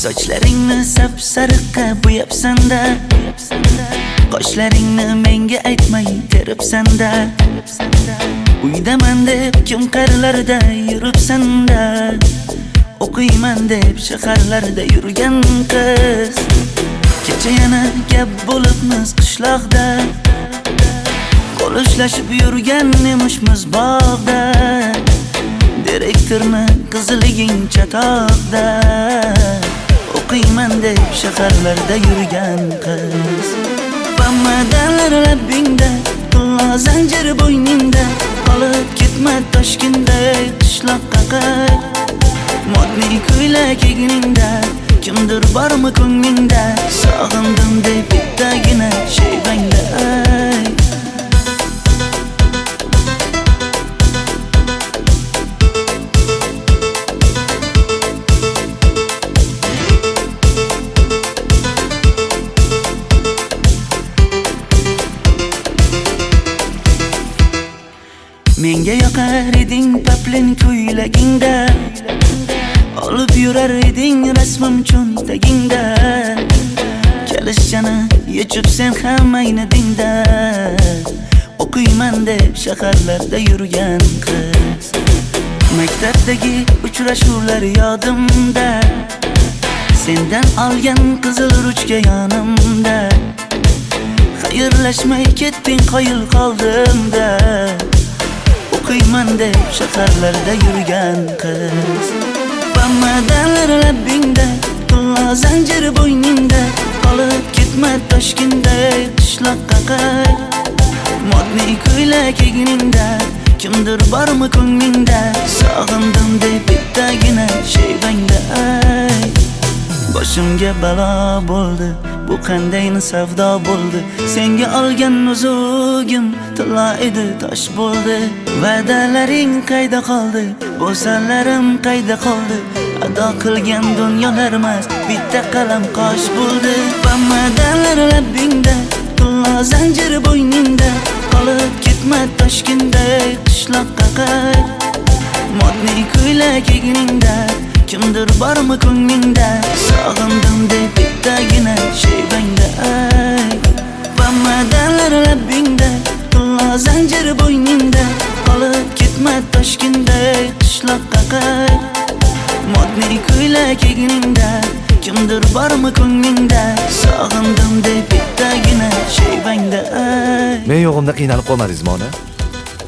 Sochlaringni sap-sariqqa bo'yabsan-da, qoshlaringni menga aytmay teribsan-da. Uydaman deb kim qarilarda yuribsan-da, o'qiyman deb shaharlarda yurgan qiz. Kecha yana gap bo'libmiz qishloqda, qo'l ushlashib yurgan emishmiz bog'da. Direktorni qiziliging chatoqda, o'qiyman deb shaharlarda yurgan qiz. Bamadanlar labbingda, qulla zanjir bo'yningda, qolib ketma Toshkentda qishloqqa qayt. Modniy ko'ylak egningda, kimdir bormi ko'nglingda, sog'indim deb bittagina shevangda ayt. Menga yoqar eding paplin ko'ylagingda, olib yurar eding rasmim cho'ntagingda. Kalishchani yechib sen ham aynadingda, o'qiyman deb shaharlarda yurgan qiz. Maktabdagi uchrashuvlar yodimda, sendan olgan qizil ruchka yonimda. Xayrlashmay ketding qoyil qoldimda, o'qiyman deb shaharlarda yurgan qiz. Bamadanlar labbingda, qulla zanjir bo'yningda, qolib ketma Toshkentda qishloqqa qayt. Modniy ko'ylak egningda, kimdir bormi ko'nglingda, sog'indim deb bittagina shevangda ayt. Boshimga balo bo'ldi, bu qanday savdo bo'ldi. Senga olgan nuzugim tilla edi, tosh bo'ldi. Va'dalaring qayda qoldi, bo'salarim qayda qoldi. Ado qilgan dunyolar emas, bitta qalam qosh bo'ldi. Bamadanlar labbingda, qulla zanjir bo'yningda, qolib ketma Toshkentda qishloqqa qayt. Modniy ko'ylak egningda, kimdir bormi ko'nglingda, sog'indim deb bittagina shevangda ayt. Bamadanlar labbingda, qulla zanjir bo'yningda, qolib ketma Toshkentda qishloqqa qayt. Modniy ko'ylak egningda, kimdir bormi ko'nglingda, sog'indim deb bittagina shevangda ayt. Men yo'g'imda qiynalib qolmadingizmi ona?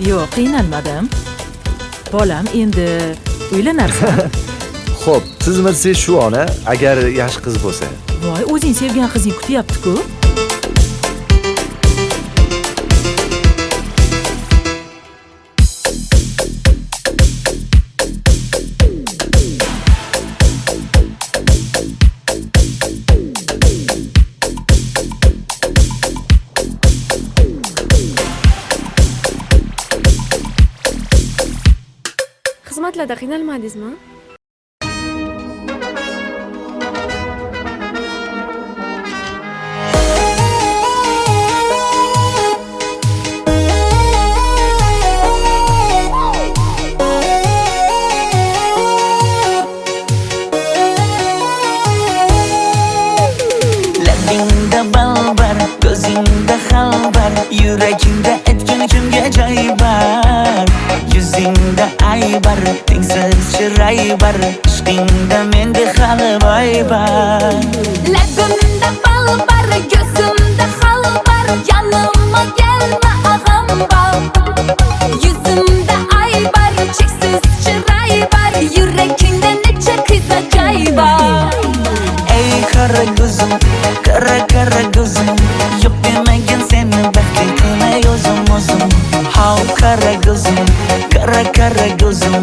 Yo'q, qiynalmadim. Bolam, endi uylanarsan. Xo'p, siz bilsangiz shu ona, agar yaxshi qiz bo'lsa. Voy, o'zing sevgan qizing kutyapti-ku. Xizmatlarda qiynalmadingizmi? Labingda balbar, ko'zingda xalbar, yuragingda aytgan kimga joy bar. Yuzingda aybar, tengsiz chiray bar, ishqingda menda hali boy bar. Labimda balbar, ko'zimda xalbar, yanıma gelme ağam bal. Yuzimda aybar, cheksiz chiray bar, yuragingda necha qiza joy bar. Ey qara ko'zim, qara ko'zim, yo'q demagan seni baxtli qilay o'zim. Hav qara ko'zim, qara ko'zim,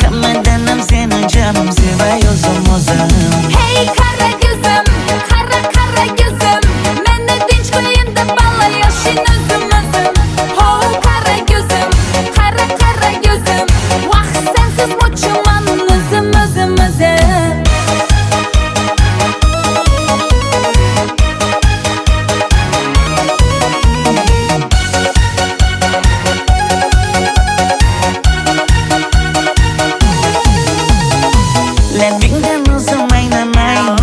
hammadan ham seni jonim sevay o'zim. Hey qara ko'zim, qara ko'zim, meni tinch qo'yinda balla yashin o'zim. Hav qara ko'zim, qara ko'zim, vaqt sensiz mo'chiman o'zim. Labingdan o'zim aynaman,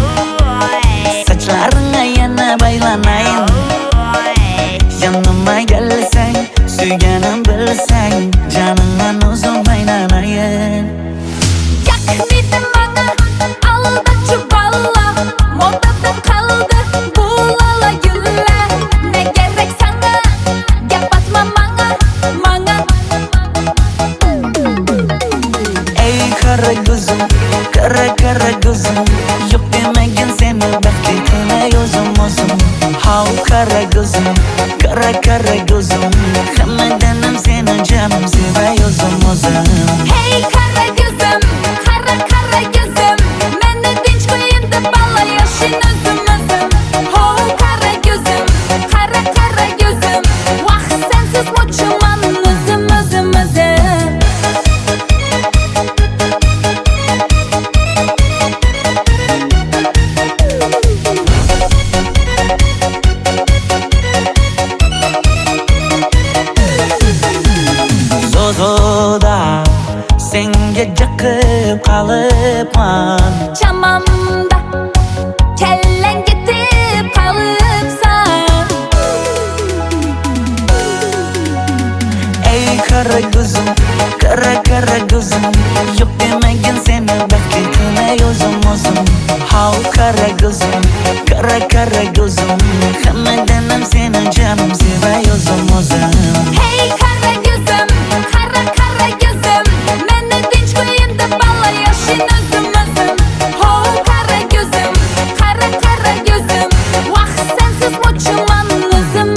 qara ko'zim, qara ko'zim, yo'q demagin seni baxtli qilmay o'zim. How qara ko'zim, qara ko'zim, hammadan ham seni jonim sevay o'zim. Hey qara ko'zim, qara ko'zim, meni tinch qo'yin deb balla yashin o'zim. Ho qara ko'zim, qara ko'zim, vaqt sensiz mo'chiman o'zim. Zozoda senga jiqib qolibman, Chamamda kellang ketib qolibsan. ey qara ko'zim, qara ko'zim, yo'q demagin seni baxtli qilmay o'zim. How qara ko'zim, qara ko'zim, hammadan ham seni jonim sevay o'zim. Hey qara ko'zim, qara ko'zim, meni tinch qo'yin deb balla yashin o'zim. Ho qara ko'zim, vaqt sensiz mo'chiman o'zim.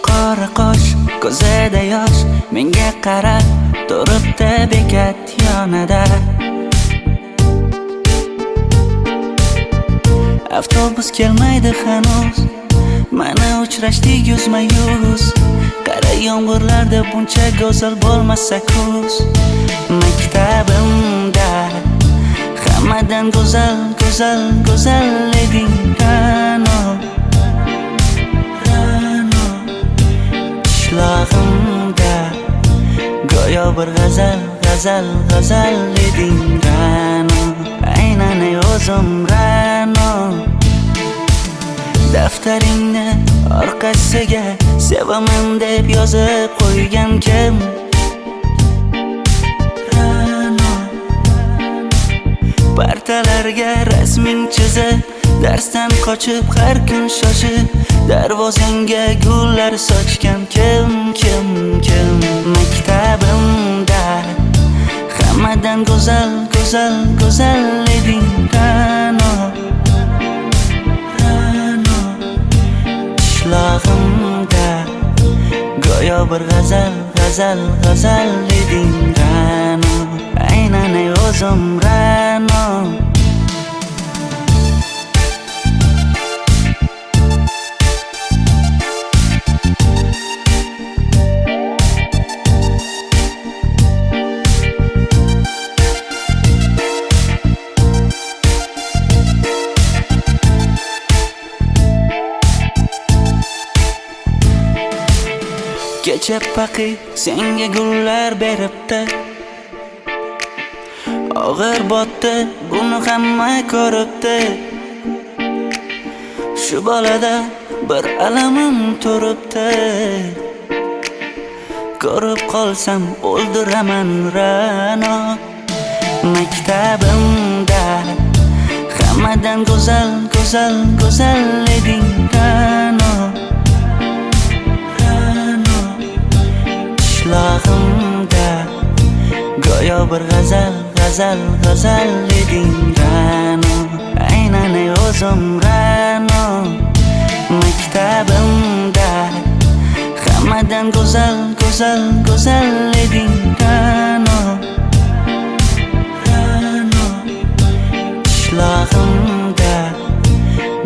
Qora qosh, ko'zida yosh, menga qarab turibdi bekat yonida. Avtobus kelmaydi hanuz, mana uchrashdik yuzma-yuz. Qara yomg'irlarda buncha go'zal bo'lmasa kuz. Maktabimda hammadan go'zal eding Ra'no. Qishlog'imda go'yo bir g'azal eding Ra'no. Aynan o'zim Ra'no. Daftaringni orqasiga sevaman deb yozib qo'ygan kim? Ra'no. Partalarga rasming chizib, darsdan qochib har kun shoshib, darvozangga gullar sochgan kim? Maktabimda hammadan go'zal eding Ra'no. Qishlog'imda go'yo bir g'azal eding Ra'no. Aynan o'zim Ra'no. Kecha paqi senga gullar beribdi, og'ir botdi, buni hamma ko'ribdi. Shu bolada bir alamim turibdi, ko'rib qolsam o'ldiraman Ra'no. Maktabimda hammadan go'zal eding Ra'no. Qishlog'imda go'yo bir g'azal eding Ra'no. Aynan o'zim Ra'no. Maktabimda hammadan go'zal eding Ra'no. Qishlog'imda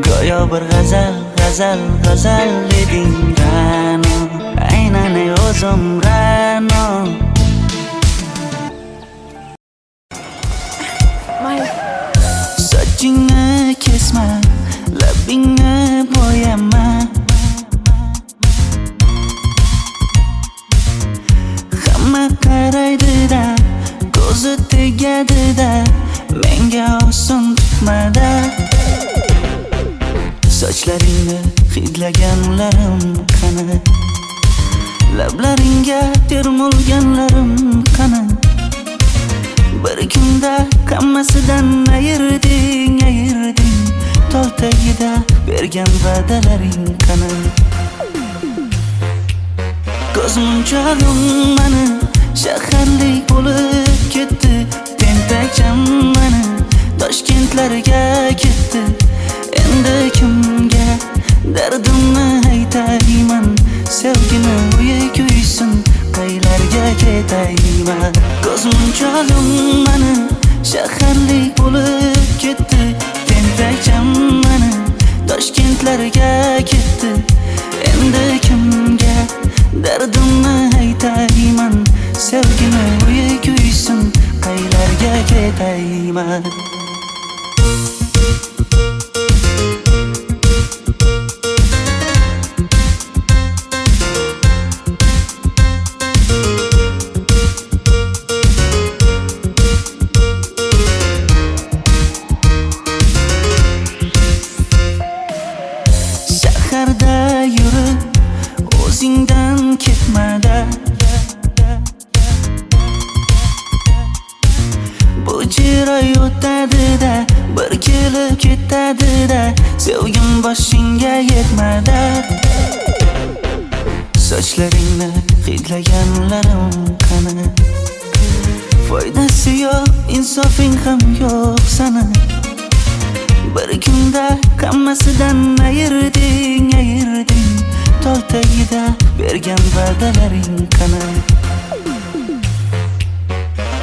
go'yo bir g'azal eding Ra'no. Aynan o'zim Ra'no. Mayli. Sochingni kesma, labingni bo'yama, so'zlaringni hidlaganlarim qani? Lablaringga termulganlarim qani? Bir kunda hammasidan ayırding tol tagida bergan va'dalaring qani? Ko'zmunchog'im mani shaharlik bo'lib ketdi, tentakcham mani Toshkentlarga ketdi. Endi kimga dardimni aytayman? Sevgini uyi kuysin, qaylarga ketayman? Ko'zmunchog'im mani shaharlik bo'lib ketdi, tentakcham mani Toshkentlarga ketdi. Endi kimga dardimni aytayman? Sevgini uyi kuysin, qaylarga ketayman? Shaharda yurib o'zingdan ketmada, bu jiroy o'tadi-da, bir kelib ketadi-da, sevgim boshingga yetmada. Sochlaringni hidlaganlarim qani? Foydasi yo'q, insofing ham yo'q sana. Bir kunda hammasidan ayırding tol tagida bergan va'dalaring qani?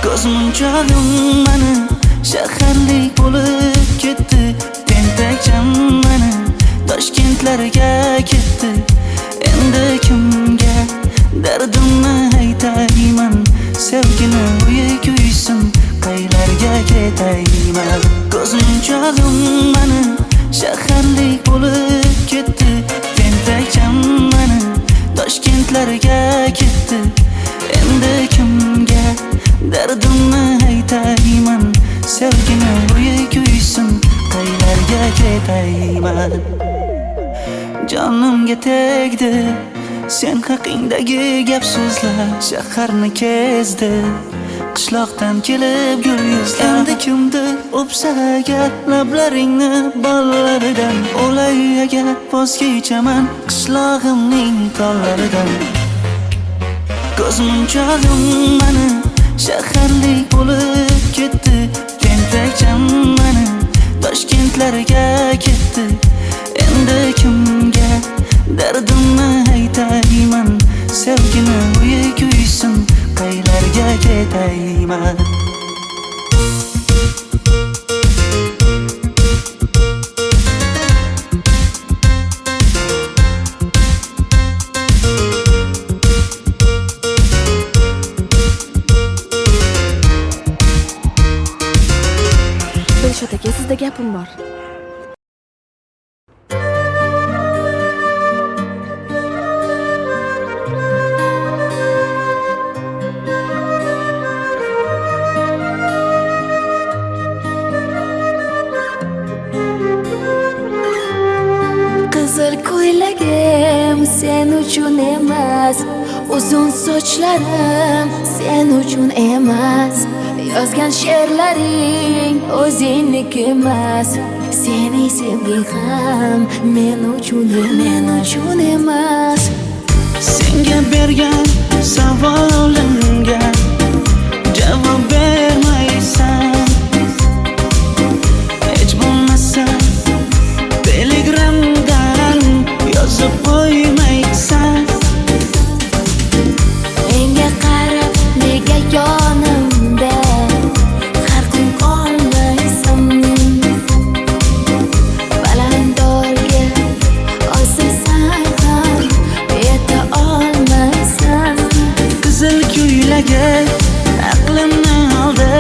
Ko'zmunchog'im mani shaharlik bo'lib ketdi, tentakcham mani Toshkentlarga ketdi. Endi kimga dardimni aytayman? Sevgini uyi kuysin, qaylarga ketayman? Ko'zmunchog'im mani shaharlik bo'lib ketdi, tentakcham mani Toshkentlarga ketdi. Endi kimga dardimni aytayman? Sevgini uyi kuysin, qaylarga ketayman? Jonimga tegdi sen haqingdagi gap so'zlar, shaharni kezdi qishloqdan kelib gul yuzlar. Endi kimdir o'psa agar lablaringni bollaridan, o'lay agar voz kechaman qishlog'imning tollaridan. Ko'zmunchog'im mani shaharlik bo'lib ketdi, tentakcham mani Toshkentlarga ketdi. Endi kimga dardimni aytayman? Sevgini uyi kuysin, qaylarga ketayman? Dilshod aka, sizda gapim bor. Qizil ko'ylagim sen uchun emas, uzun sochlarim sen uchun emas, yozgan she'rlaring o'zingniki emas, sening sevging ham men uchun emas. Senga bergan savolimga javob bermaysan, hech bo'lmasa telegramdan yozib qo'ymaysan. Menga qarab nega yonimda har kun qolmaysan? Balandorga osilsang ham yeta olmaysan. Qizil ko'ylagi aqlimni oldi,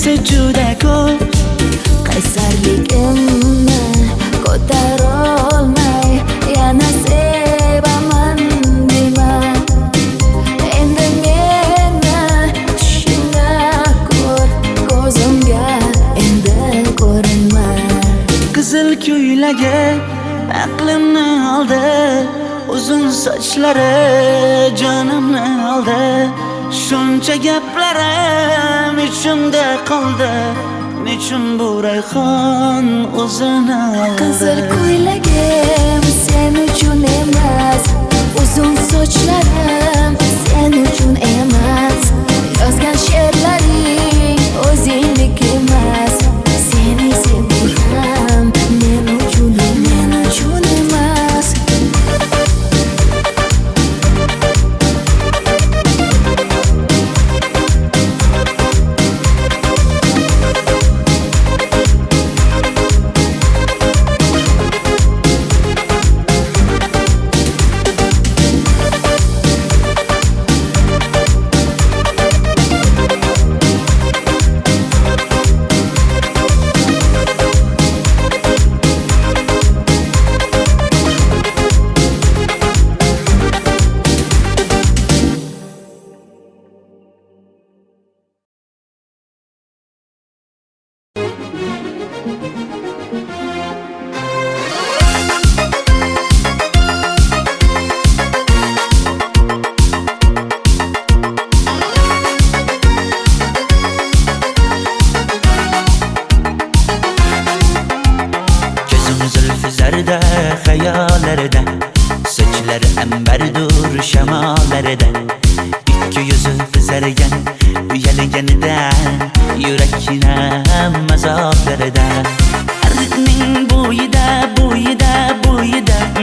esa juda ko'p. qaysarligimni ko'tarolmay yana sevaman dema. Endi meni tushingda ko'r, ko'zimga endi ko'rinma. Qizil ko'ylagi aqlimni oldi, uzun sochlari jonimni oldi. Shuncha gaplarim ichimda qoldi, nechun bu rayhon o'zini oldi. Qizil ko'ylagim sen uchun emas, uzun sochlarim sen uchun emas. Yozgan she'rlaring o'zingdek emas. Seni sevdim men uchun emas. Hayallarda sochlari ambardur shamollarida, ikki yuzi qizargan uyalganidan yurakkinam mazoblarida. Ariqning bo'yida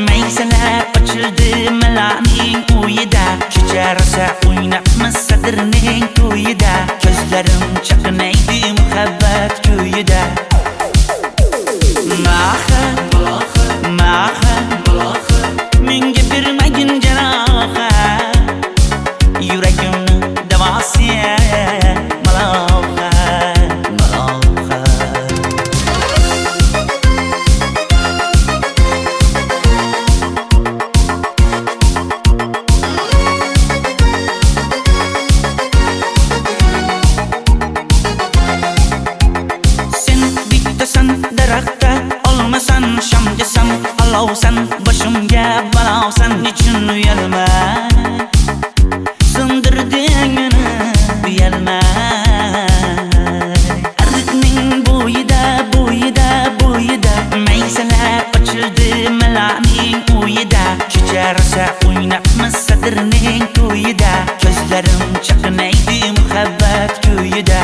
maysalar ochildi malaning uyida. Kecha rosa o'ynabmiz sadirning to'yida, ko'zlarim chaqnaydi muhabbat ko'yida. Menga bermagin jarohat, yuragimni davosi malohat. Sen bittasan daraxtda, olmasan shamgasan, olovsan boshimga balosan. Nechun uyalma, sindirding meni uyalma. Ariqning bo'yida maysalar ochildi malaning uyida. Kecha rosa o'ynabmiz sadirning to'yida, ko'zlarim chaqnaydi muhabbat ko'yida.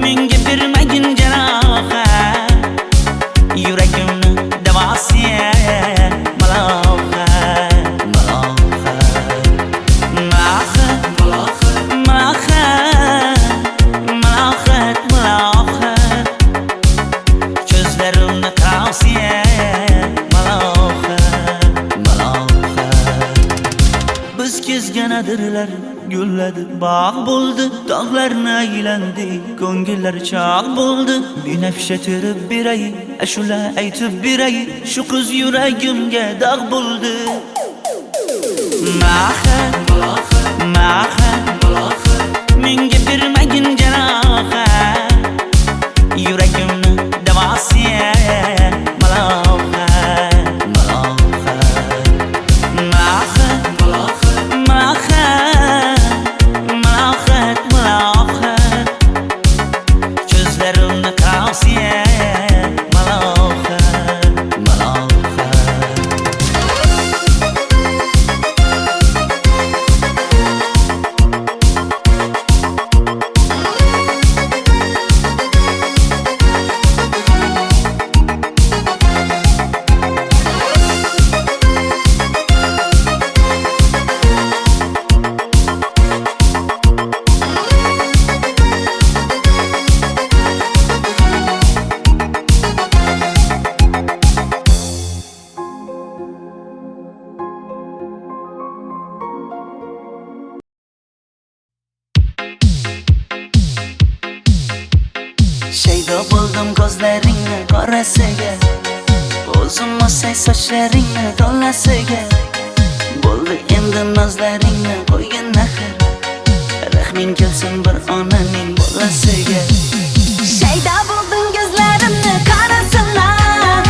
Menga bermagin jarohat, yuragimni davosi malohat. Ko'zlarimni qarasi malohat. Biz kezganadirlar gulladi, bog' bo'ldi, tog'larni aylandi, ko'ngillar chog' bo'ldi. Binafsha terib beray, ashula aytib beray, shu qiz yuragimga dog' bo'ldi. Menga bermagin jarohat, yuragimni davosi malohat. Ko'zlarimni qarasi malohat. orasiga o'zim olsay sochlaringni to'lasiga bo'ldi endi nozlaringni qo'ygin axir rahming kelsin bir onaning bolasiga Shayda bo'lding gözlarimni qarasınlar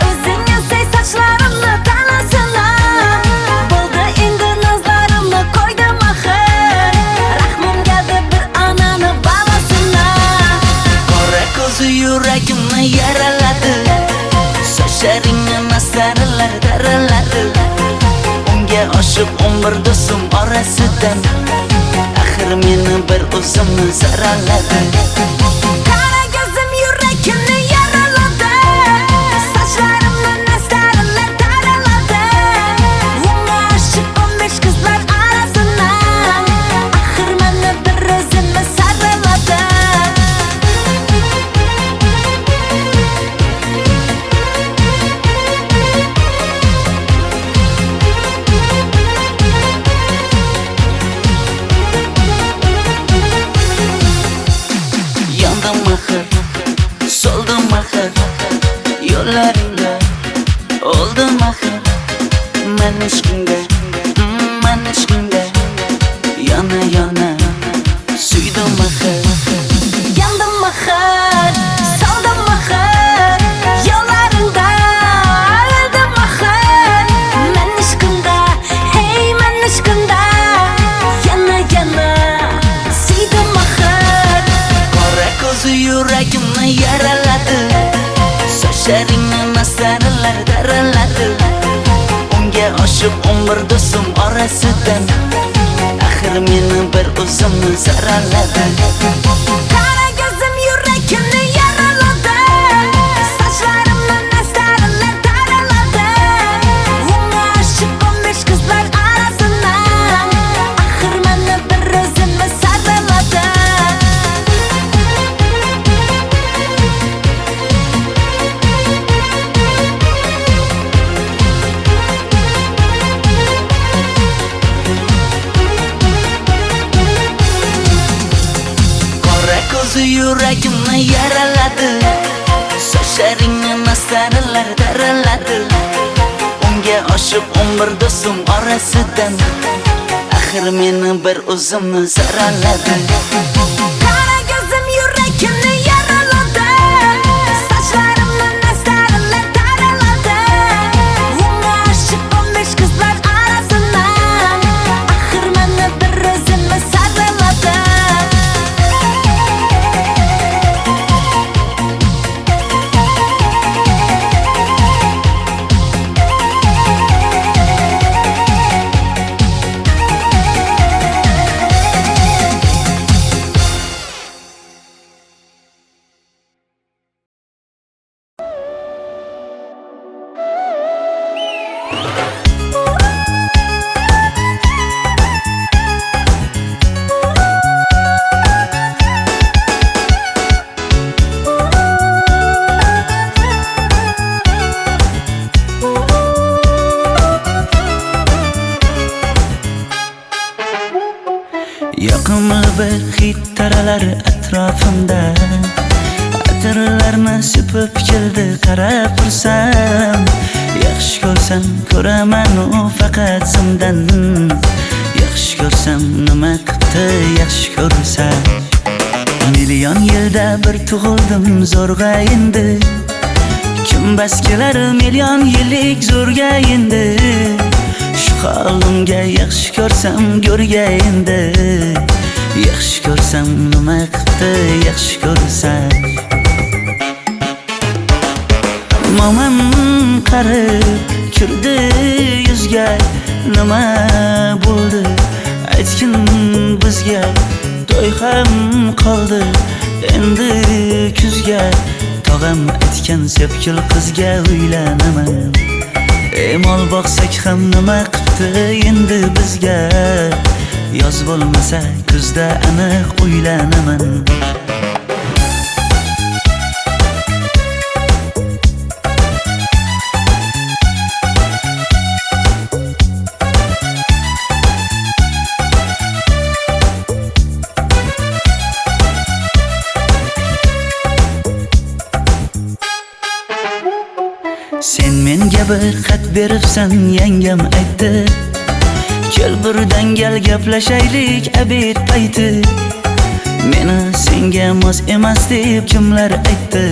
O'zing yozsay sochlarimni tanasınlar Bo'ldi endi nazlarimni qo'ydim axir Rahmim keldi bir onani bolasınlar qora ko'zi yuragimni yaraladi sochlaringni mastarlar daraladi unga oshiq 11 do'stim orasidan axir meni bir o'zimni zaraladi Qara gözüm yüreğimni yaraladı Saçlarımla nestarlar daraladı Unga aşık 15 kızlar arasından Ahir meni bir özümü saraladı yandım axir soldum axir yo'llaringda oldim axir men ishqingda yana suydim axir Yandım ahir, soldim ahir Yollarında öldüm ahir Men ishqinda, hey men ishqinda Yana suydim ahir qora ko'zi yuragimni yaraladi sochlaringni mastarlar daraladi unga oshiq 11 do'stim orasidan axir meni bir o'zimni zaraladi Qara gözüm yüreğimni yaraladı Saçlarımla nestarlar daraladı Unga aşık 15 kızlar arasından Ahir meni bir özümü saraladı qora ko'zi yuragimni yaraladi sochlaringni mastarlar daraladi unga oshiq 11 do'stim orasidan axir meni bir o'zimni zaraladi Qara gözüm yüreğimni yaraladı Saçlarımla nestarlar daraladı Unga aşık 15 kızlar arasından Ahir meni bir özümü saraladı yoqimli bir hid taralar atrofimda atirlarni sepib keldi qarab tursam yaxshi ko'rsam ko'raman u faqat simdan yaxshi ko'rsam nima qilibdi yaxshi ko'rsam million yilda bir tug'ildim zo'rg'a endi kim bas kelar million yillik zo'rga endi shu holimga yaxshi ko'rsam go'rga endi yaxshi ko'rsam nima qilibdi yaxshi ko'rsam momam qarib kirdi yuzga nima bo'ldi aytgin bizga to'y ham qoldi endi kuzga tog'am aytgan sepkil qizga uylanaman mol boqsak ham nima qilibdi endi bizga yoz bo'lmasa kuzda aniq uylanaman Sen menga bir xat beribsan, yangam aytdi. Kel birdan gal gaplashaylik abid payti. Meni senga mos emas deb kimlar aytdi.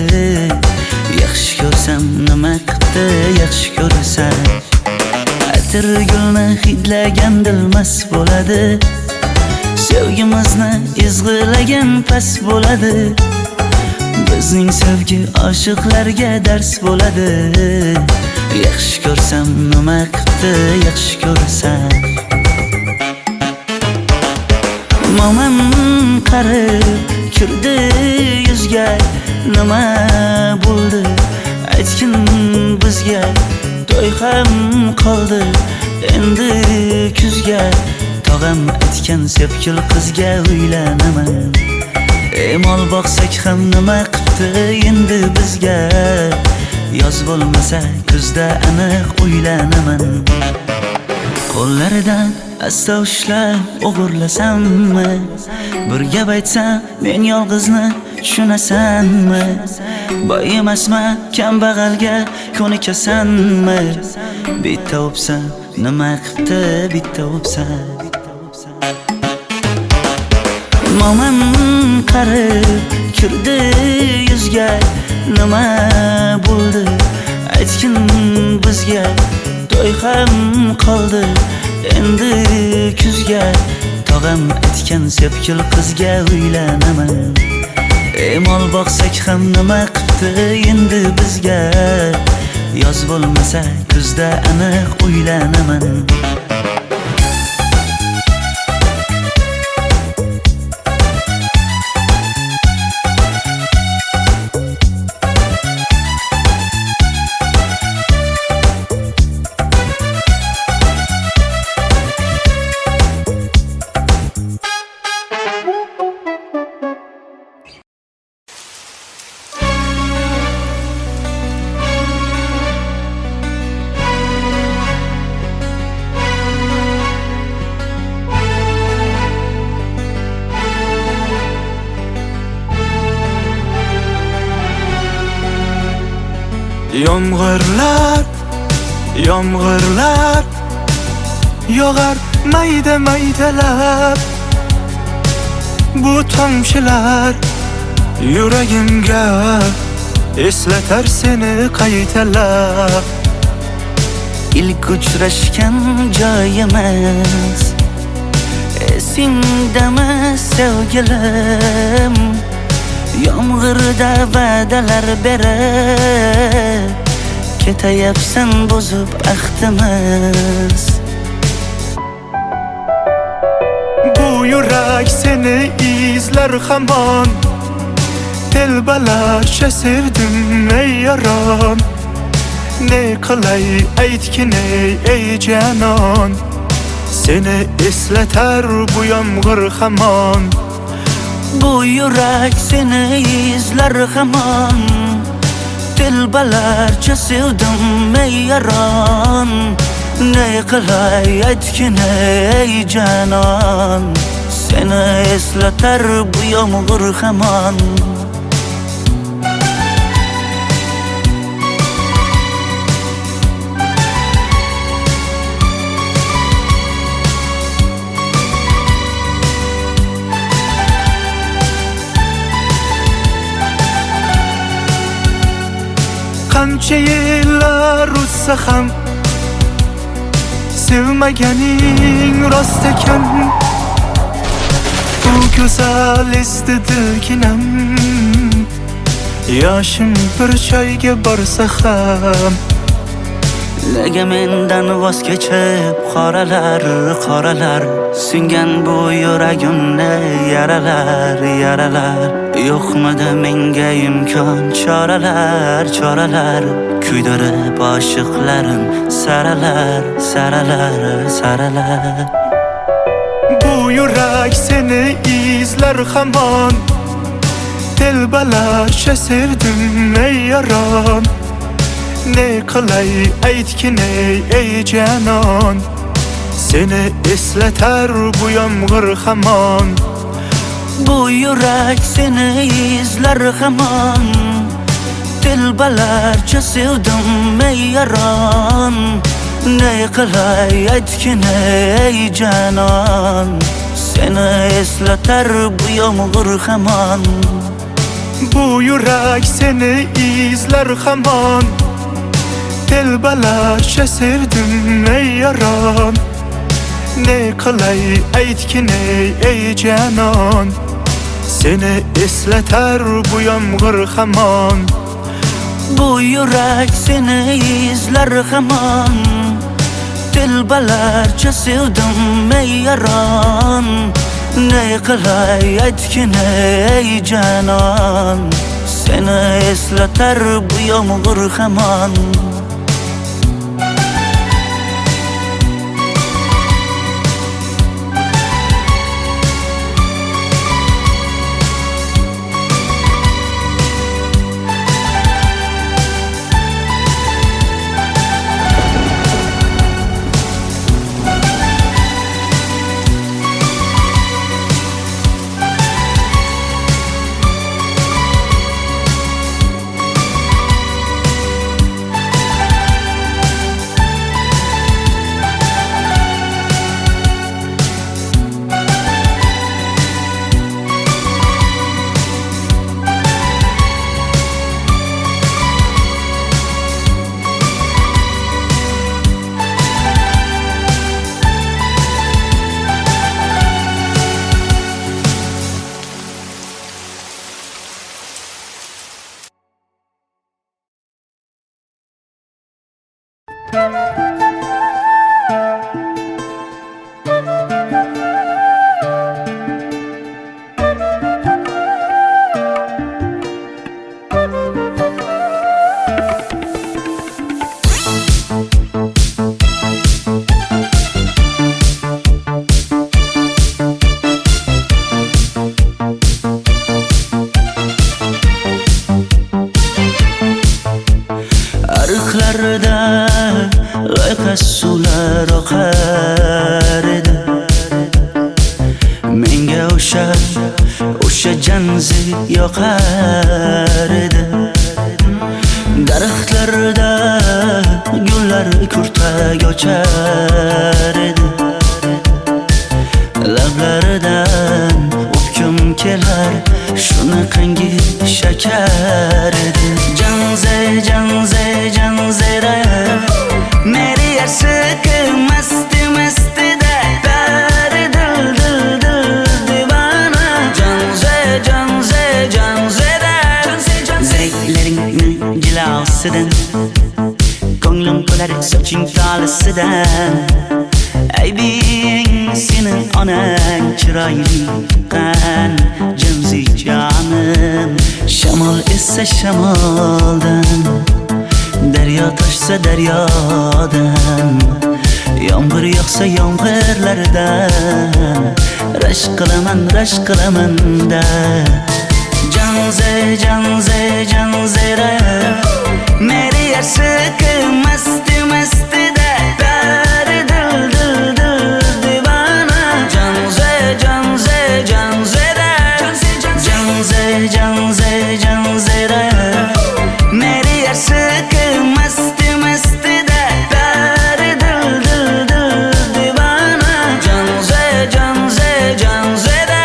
Yaxshi ko'rsam nima qildi, yaxshi ko'rsam atir gulni hidlagan dilmas bo'ladi. Sevgimizni izg'ilagan pas bo'ladi. Bizning sevgi oshiqlarga dars bo'ladi. Yaxshi ko'rsam nima qildi, yaxshi ko'rsam momam qarib kirdi yuzga. Nima bo'ldi aytgin bizga. To'y ham qoldi endi kuzga. Tog'am aytgan sepkil qizga uylanaman. Mol boqsak ham nima qildi endi bizga. Yoz bo'lmasa kuzda aniq uylanaman. Qo'llaridan asta ushlab o'g'irlasammi? Bir gap aytsam men yolg'izni tushunasanmi? Boy emasman kambag'alga ko'nikasanmi? Bitta o'psam nima qildi, bitta o'psam. Momam qarib kirdi yuzga. Nima bo'ldi aytgin bizga. To'y ham qoldi endi kuzga. Tog'am aytgan sepkil qizga uylanaman. Mol boqsak ham nima qildi endi bizga. Yoz bo'lmasa kuzda aniq uylanaman. Yomg'irlar, yomg'irlar yog'ar mayda maydalab. Bu tomchilar yuragimga eslatar seni qaytalab. İlk uchrashgan joyimiz esingdami sevgilim? Yomg'irda va'dalar berib ketayapsan buzib ahdimiz. Bu yurak seni izlar hamon. Telbalarcha sevdim ey yaron. Ne qilay aytgin ey janon. Seni eslatar bu yomg'ir hamon. Bu yurak seni izlar hamon. Telbalarcha sevdim ey yaron. Ne qilay aytgin ey janon. Seni eslatar bu yomg'ir hamon. Qancha yillar o'tsa ham sevmaganing rost ekan. Bu go'zal esdi dilginam. Yoshim bir joyga borsa ham Nega mendan voz kechib qoralar, qoralar singan bu yuragimni yaralar, yaralar. Yo'qmidi menga imkon choralar, choralar kuydirib oshiqlarim saralar, saralar, saralar. Bu yurak seni izlar hamon. Telbalarcha sevdim ey yaron. Ne qilay aytgin ey janon. Seni eslatar bu yomg'ir hamon. Bu yurak seni izlar hamon. Dilbalarcha sevdim ey yaron. Ne qilay aytgin ey janon. Seni eslatar bu yomg'ir hamon. Bu yurak seni izler hamon. Dilbalarcha sevdim ey yaron. Ne qilay aytgin ey janon. Seni eslatar bu yomg'ir hamon. Bu yurak seni izler hamon. Dilbalarcha sevdim ey yaron. Ne qilay aytgin ey janon. Seni eslatar bu yomg'ir hamon. Arıqlarda loyqa suvlar oqar edi. Menga o'sha janzi yoqar edi. Daraxtlarda gullar kurtak ochar edi. Lablaridan o'pkim kelar, shunaqangi shakar edi. Janze janze janzera meri yarsiqi masti mastida dari dil dil dil divana. Janze janze janzera zeylaringni jilosidan ko'nglim qolar soching tolisidan. Aybing senin onang chiroyli qan janzi jonim. Shamol essa shamoldan, daryo toshsa daryodan, yomg'ir yog'sa yomg'irlardan rashk qilaman da. Janze janze janzera meri yarsiqi masti mastida dari dil dil dil divana. Janze janze janzera janze janze janzera meri yarsiqi masti mastida dari dil dil dil divana. Janze janze janzera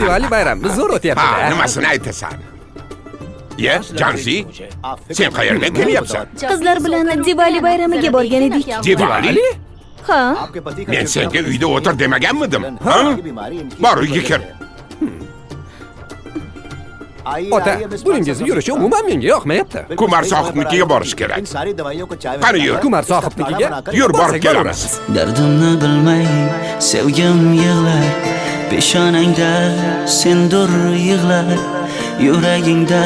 Diwali bayrami zo'r o'tyapti. Nimasini aytasan? Ye, Janzi, sen qayerdan kelyapsan? Qizlar bilan Diwali bayramiga borgan edik. Diwali? Ha? Men senga uyda o'tir demaganmidim? Ha? Bor uyga kir. Ota, buningizni yurishi umuman menga yoqmayapti. Kumar sohibnikiga borish kerak. Qani yur. Kumar sohibnikiga Yur, borib kelamiz. Dardimni bilmay sevgim yig'lar. Peshonangda sendur yig'lar. Yuragingda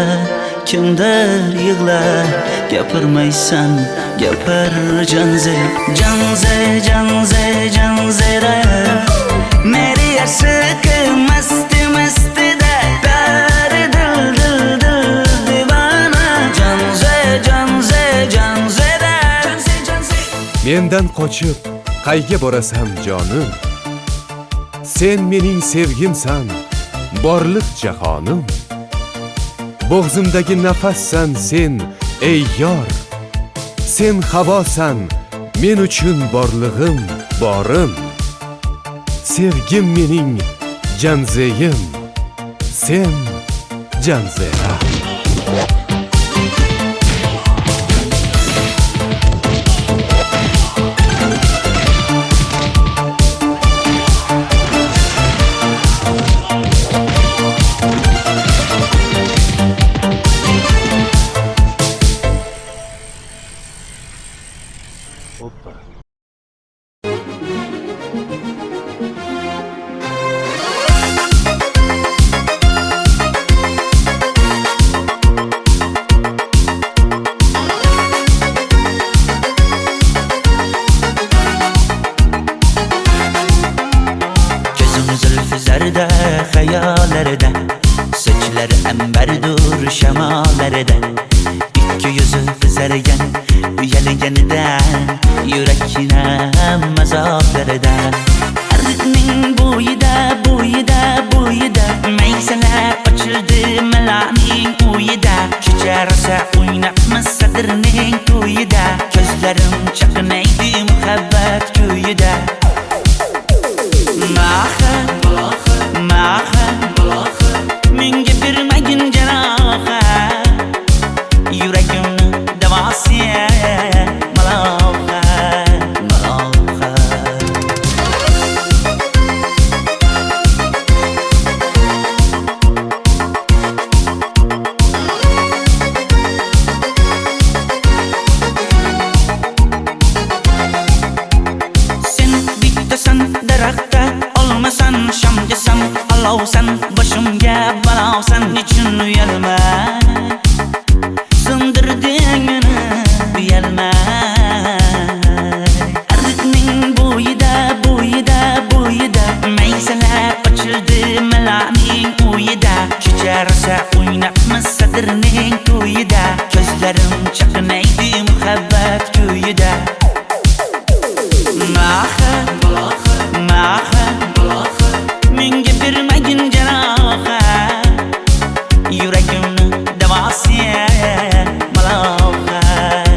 kimdir yig'lar. Gapirmaysan, gapir janze. Janze janze janzera meri yarsiqi masti mastida dari dil dil dil divana. Janze mendan qochib qayga borasan jonim? Sen mening sevgimsan, borliq jahonim. Bo'g'zimdagi nafassan sen, ey yor. Sen havosan, men uchun borlig'im, borim. Sevgim mening janzeyim, sen janzera. Zülfüzarda hayallarda, saçları emberdur şemalarda. İki yüzü kızargan, uyalganidan, yurakina mazoklarda. Arıqning bo'yida, maysalar ochildi malaning uyida. Kecha rosa o'ynabmiz sadirning to'yida. Ko'zlarim chaqnaydi muhabbat kuyida. Menga bermagin jarohat, yuragimni davosi malohat. Sen bittasan daraxtda, olmasan shamgasan, olovsan boshimga balosan. Nechun uyalma, sindirding meni uyalma. Arıqning bo'yida, maysalar ochildi malaning uyida. Kecha rosa o'ynabmiz sadirning to'yida. Ko'zlarim chaqnaydi muhabbat kuyida. Menga bermagin jarohat, yuragimni davosi malohat.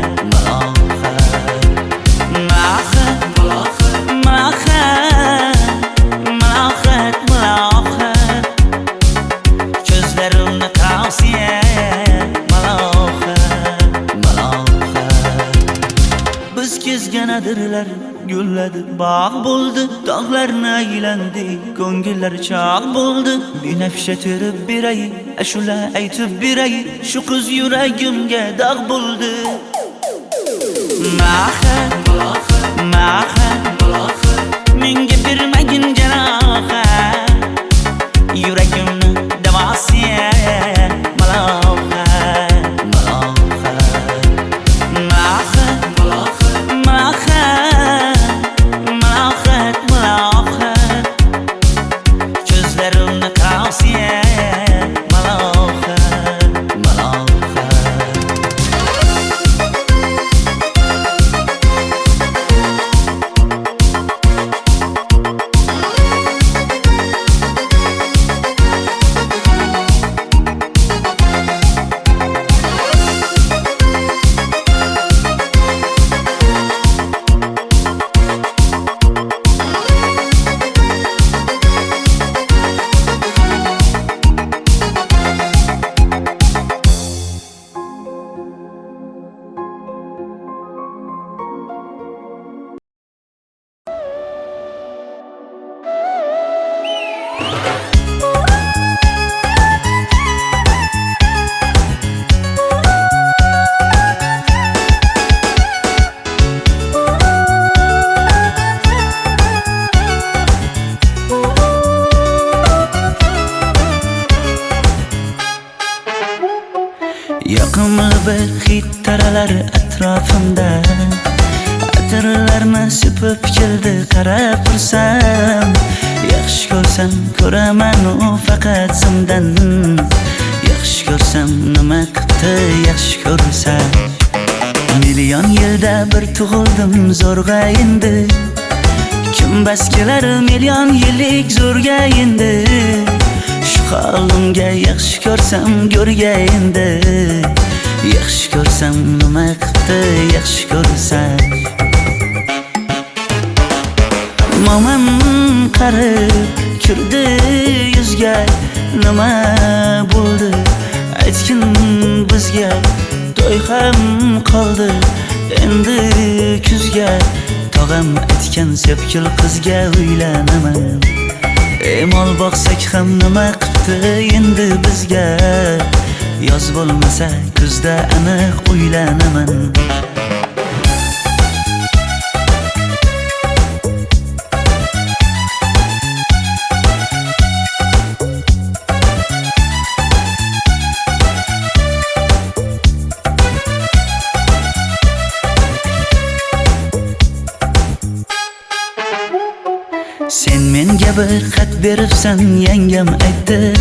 Ko'zlarimni qarasi malohat. Biz kezganadirlar, gulladi, bog' bo'ldi, tog'larni aylandi, ko'ngillar chog' bo'ldi. Binafsha terib beray, ashula aytib beray, shu qiz yuragimga dog' bo'ldi. Menga bermagin jarohat, yuragimni davosi malohat. Ko'zlarimni qarasi malohat. Yoqimli bir hid taralar atrofimda, atirlarni sepib keldi qarab tursam. Yaxshi ko'rsam ko'raman u faqat simdan, yaxshi ko'rsam nima qildi yaxshi ko'rsam. Million yilda bir tug'ildim zo'rg'a endi. Kim bas kelar million yillik zo'rga endi. Shu holimga yaxshi ko'rsam go'rga endi. Yaxshi ko'rsam nima qildi yaxshi ko'rsam. Momam qarib kirdi yuzga, nima bo'ldi aytgin bizga. To'y ham qoldi endi kuzga. Tog'am aytgan sepkil qizga uylanaman. Mol boqsak ham nima qildi endi bizga. Yoz bo'lmasa kuzda aniq uylanaman. Sen menga bir xat beribsan, yangam aytdi.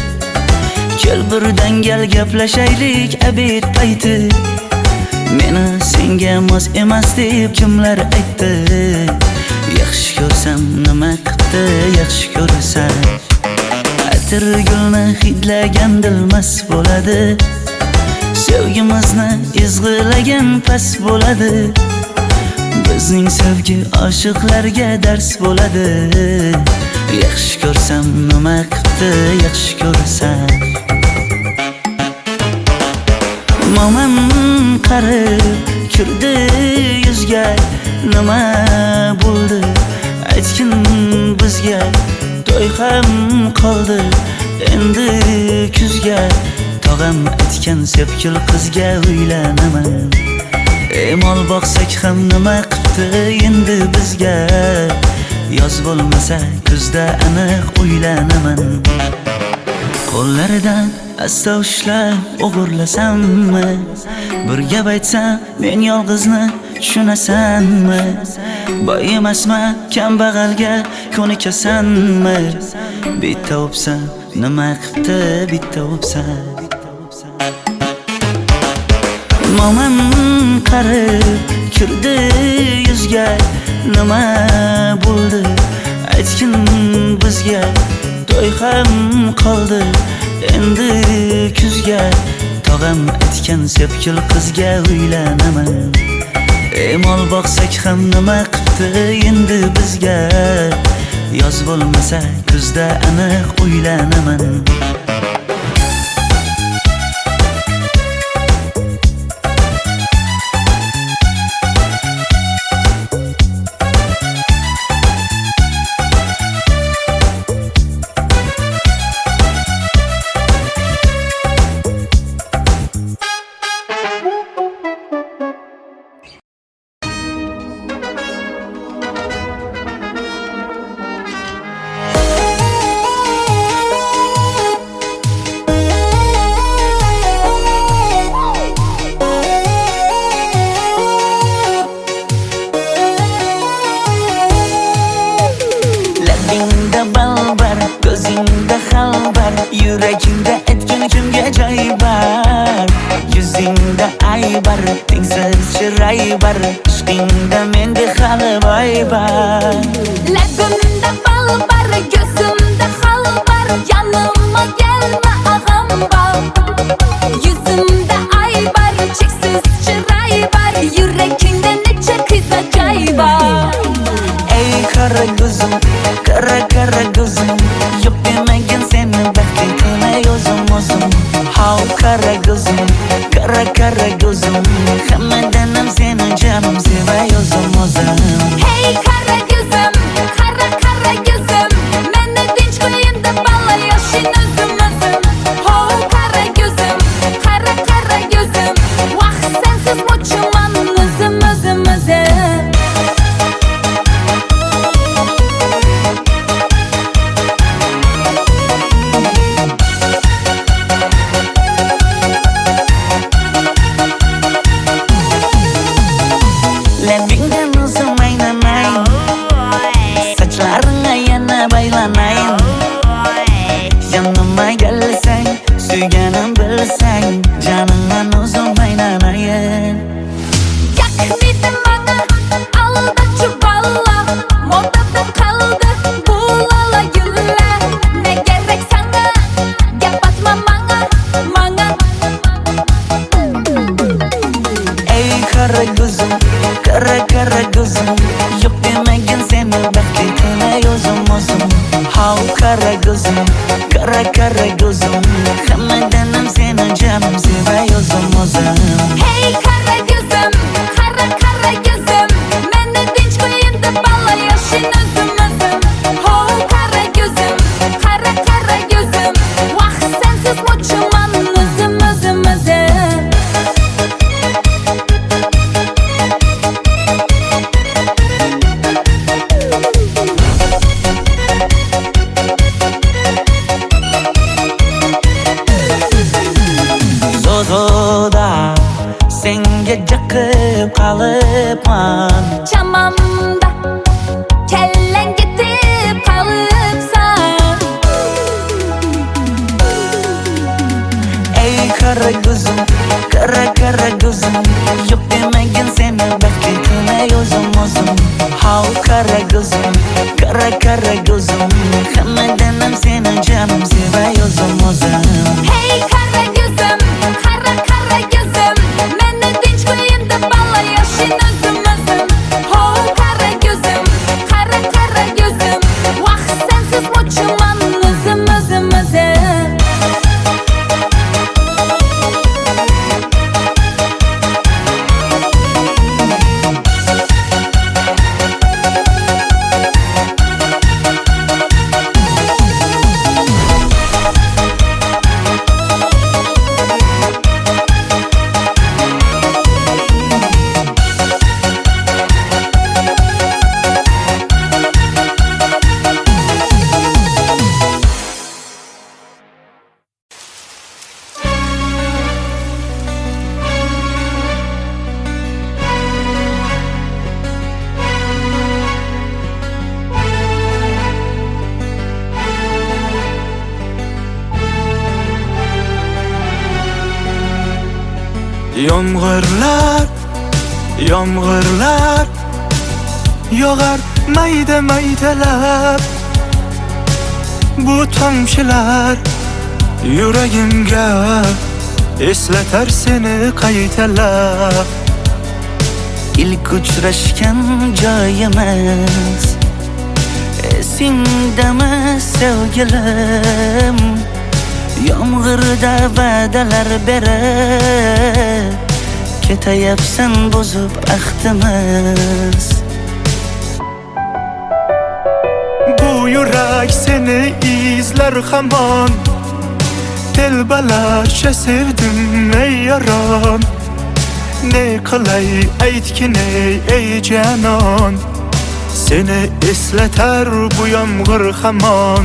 Kel birdan gal gaplashaylik abid payti. Meni senga mos emas deb kimlar aytdi. Yaxshi ko'rsam nima qildi yaxshi ko'rsam. Atir gulni hidlagan dilmas bo'ladi. Sevgimizni izg'ilagan pas bo'ladi. Bizning sevgi oshiqlarga dars bo'ladi. Yaxshi ko'rsam nima qildi yaxshi ko'rsam. Momam qarib kirdi yuzga, nima bo'ldi aytgin bizga. To'y ham qoldi endi kuzga. Tog'am aytgan sepkil qizga uylanaman. Mol boqsak ham nima qildi endi bizga. Yoz bo'lmasa kuzda aniq uylanaman. Qo'llaridan asta ushlab o'g'irlasammi? Bir gap aytsam men yolg'izni tushunasanmi? Boy emasman kambag'alga ko'nikasanmi? Bitta o'psam nima qildi bitta o'psam. Momam qarib kirdi yuzga, nima bo'ldi aytgin bizga. To'y ham qoldi endi kuzga. Tog'am aytgan sepkil qizga uylanaman. Mol boqsak ham nima qildi endi bizga. Yoz bo'lmasa kuzda aniq uylanaman. Ko'zingda xalbar, yuragingda aytgan kimga joy bar. Yuzingda aybar, tengsiz chiroy bar. Ishqingda menda hali boy bar. Labimda bal bar, ko'zimda xalbar. Yanıma gelme ağam bar. Yuzimda aybar, cheksiz chiroy bar. Yuragingda necha qiza joy bar. Ey qara ko'zim, qara ko'zim. Yo'q demagan seni baxtli qilmay o'zim. How qara ko'zim, qara ko'zim. Hammadan ham seni jonim sevay o'zim. Hey qara ko'zim, qara ko'zim. Meni tinch qo'yin deb balla yashin o'zim. How qara ko'zim, qara ko'zim. Vaqt sensiz mo'chiman o'zim. Teknidi bana alda çuballa Modada kaldı bu lala güller Ne gerek sana gel batma bana Ey kara gözüm, kara gözüm Yok demegin seni bekleytine yozum Hav kara gözüm, kara gözüm Hammadanam seni canım sever yozum Hey kara gözüm kara gözüm Meni dinç koyun da balla yaşın özüm Ho kara gözüm kara gözüm Vah sensiz muçuman özüm Zozoda senga jaqib qalıpman Çamamda kellen gitip kalıpsan Ey kara gözüm, kara gözüm Yok demegin seni bekleytine yozum Hav kara gözüm, kara gözüm Hammadanam seni canım sever yozum Hey kara gözüm kara gözüm Meni dinç koyun da balla yaşın özüm Ho kara gözüm kara gözüm Vah sensiz muçuman özüm Yomg'irlar yog'ar maydalab Bu tomchilar yuragimga eslatar seni qaytalab İlk uçraşgan joyimiz Esingdami sevgilim Yomg'irda va'dalar berib Ketayapsan bozib ahdimiz Bu yurak seni izler hamon Telbalarcha sevdim ey yaron Ne qilay aytgin ey canon Seni eslatar bu yomg'ir hamon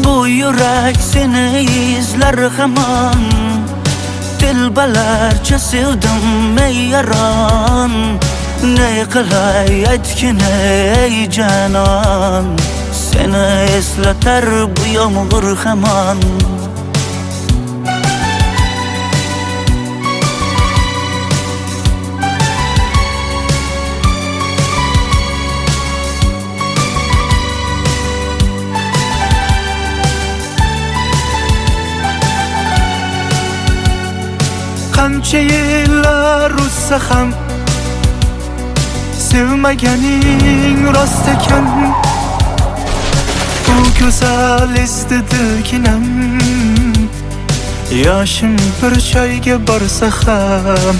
Bu yurak seni izler hamon Telbalarcha sevdim ey yaron Ne qilay aytgin ey canon Seni eslatar bu yomg'ir hamon Qancha yillar uzsa ham Sevmaganing rost ekan Bu go'zal esdidilginam Yoshim bir joyga borsa ham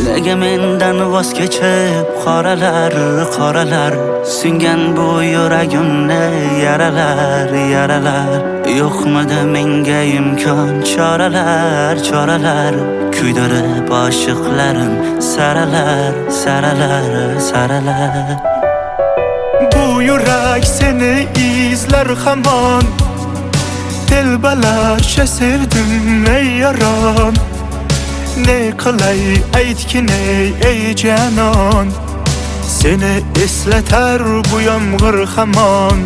Nega mendan voz kechib qoralar Singan bu yuragimni yaralar Yo'qmidi menga imkon choralar Kuydirib oshiqlarim saralar Bu yurak seni izler hamon Telbalarcha sevdim ey yaron Ne qilay aytgin ey canon Seni eslatar bu yomg'ir hamon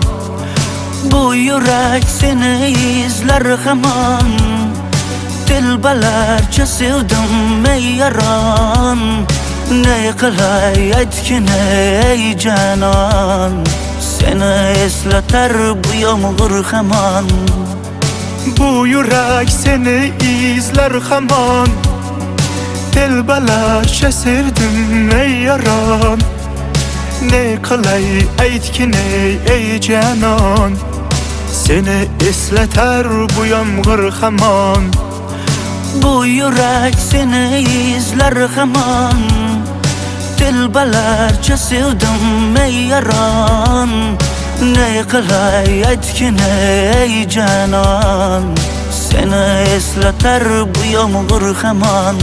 Bu yurak seni izler hamon Telbalarcha sevdim ey yaron qilay aytgin ey janon, seni eslatar bu yomg'ir hamon. Bu yurak seni izler hamon. Telbalarcha sevdim ey yaron. Ne qilay aytgin ey janon, seni eslatar bu yomg'ir hamon. Bu yurak seni izler hamon. Telbalarcha sevdim ey yaron. Ne qilay aytgin ey janon, seni eslatar bu yomg'ir hamon.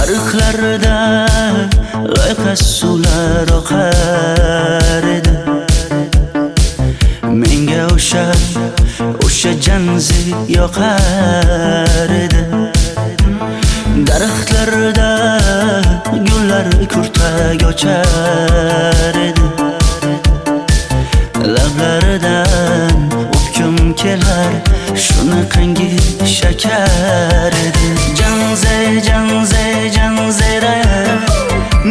Arıqlarda loyqas suvlar oqar edi. Menga o'sha janzi yoqar edi. Daraxtlarda gullar kurtak ochar edi. Lablaridan o'pkim kelar, shunaqangi shakar edi. Janze janze janzera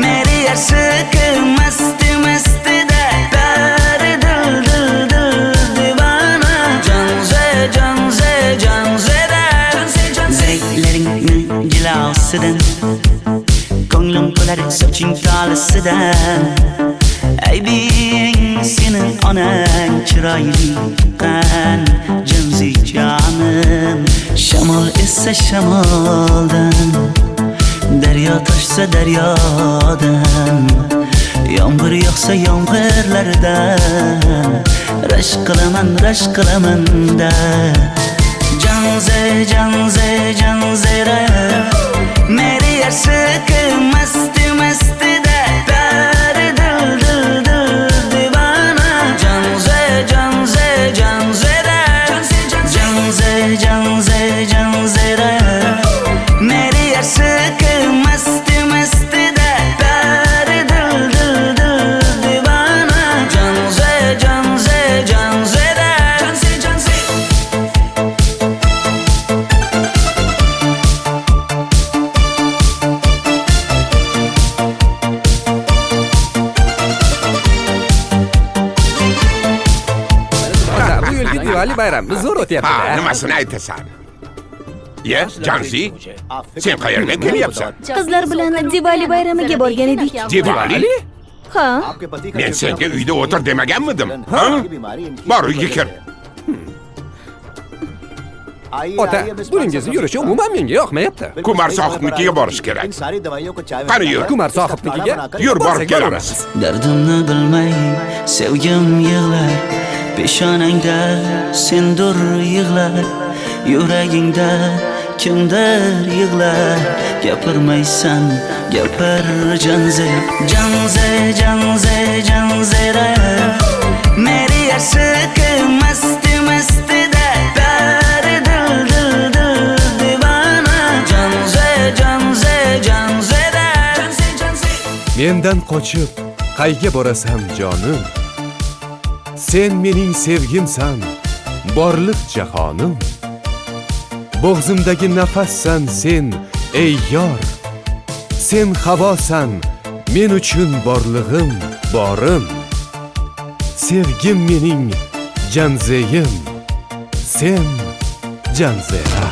meri yarsiq masti masti da dari dil dil dil divana. Janze janze janzera zeylaringni jilosidan, ko'nglim qolar soching tolisidan. Aybing senin onang chiroyli qan janzi jonim. Shamol essa shamoldan, daryo toshsa daryodan, yomg'ir yog'sa yomg'irlardan rashk qilaman da. Janze janze janzera meri yarsiq masti masti da dari dil dil dil divana. Janze janze janzera janze janze janzera meri yarsiq masti masti da dari dil dil dil divana. Janze janze janzera janze janze. Bu yilgi Diwali bayrami zo'r Ha, o'tyapti-da. nimasini aytasan? Ye, Janzi, sen qayerdan kelyapsan? Qizlar bilan Diwali bayramiga borgan edik. Diwali? Ha? Men senga uyda o'tir demaganmidim? Ha? Bor uyga kir. Ota, buningizni yurishi umuman menga yoqmayapti. Kumar sohibnikiga borish kerak. Qani yur. Kumar sohibnikiga Yur, borib borsak kelamiz. Dardimni bilmay sevgim yig'lar, peshonangda sendur yig'lar, yuragingda kimdir yig'lar. Gapirmaysan, gapir janze janze janze janzera meri yarsiq masti masti da dari dil dil dil divana. Janze janze janzera Mendan qochib qayga borasan jonim? Sen mening sevgimsan, borliq jahonim. Bo'g'zimdagi nafassan sen, ey yor. Sen havosan, men uchun borlig'im, borim. Sevgim mening janzeyim, sen janzera.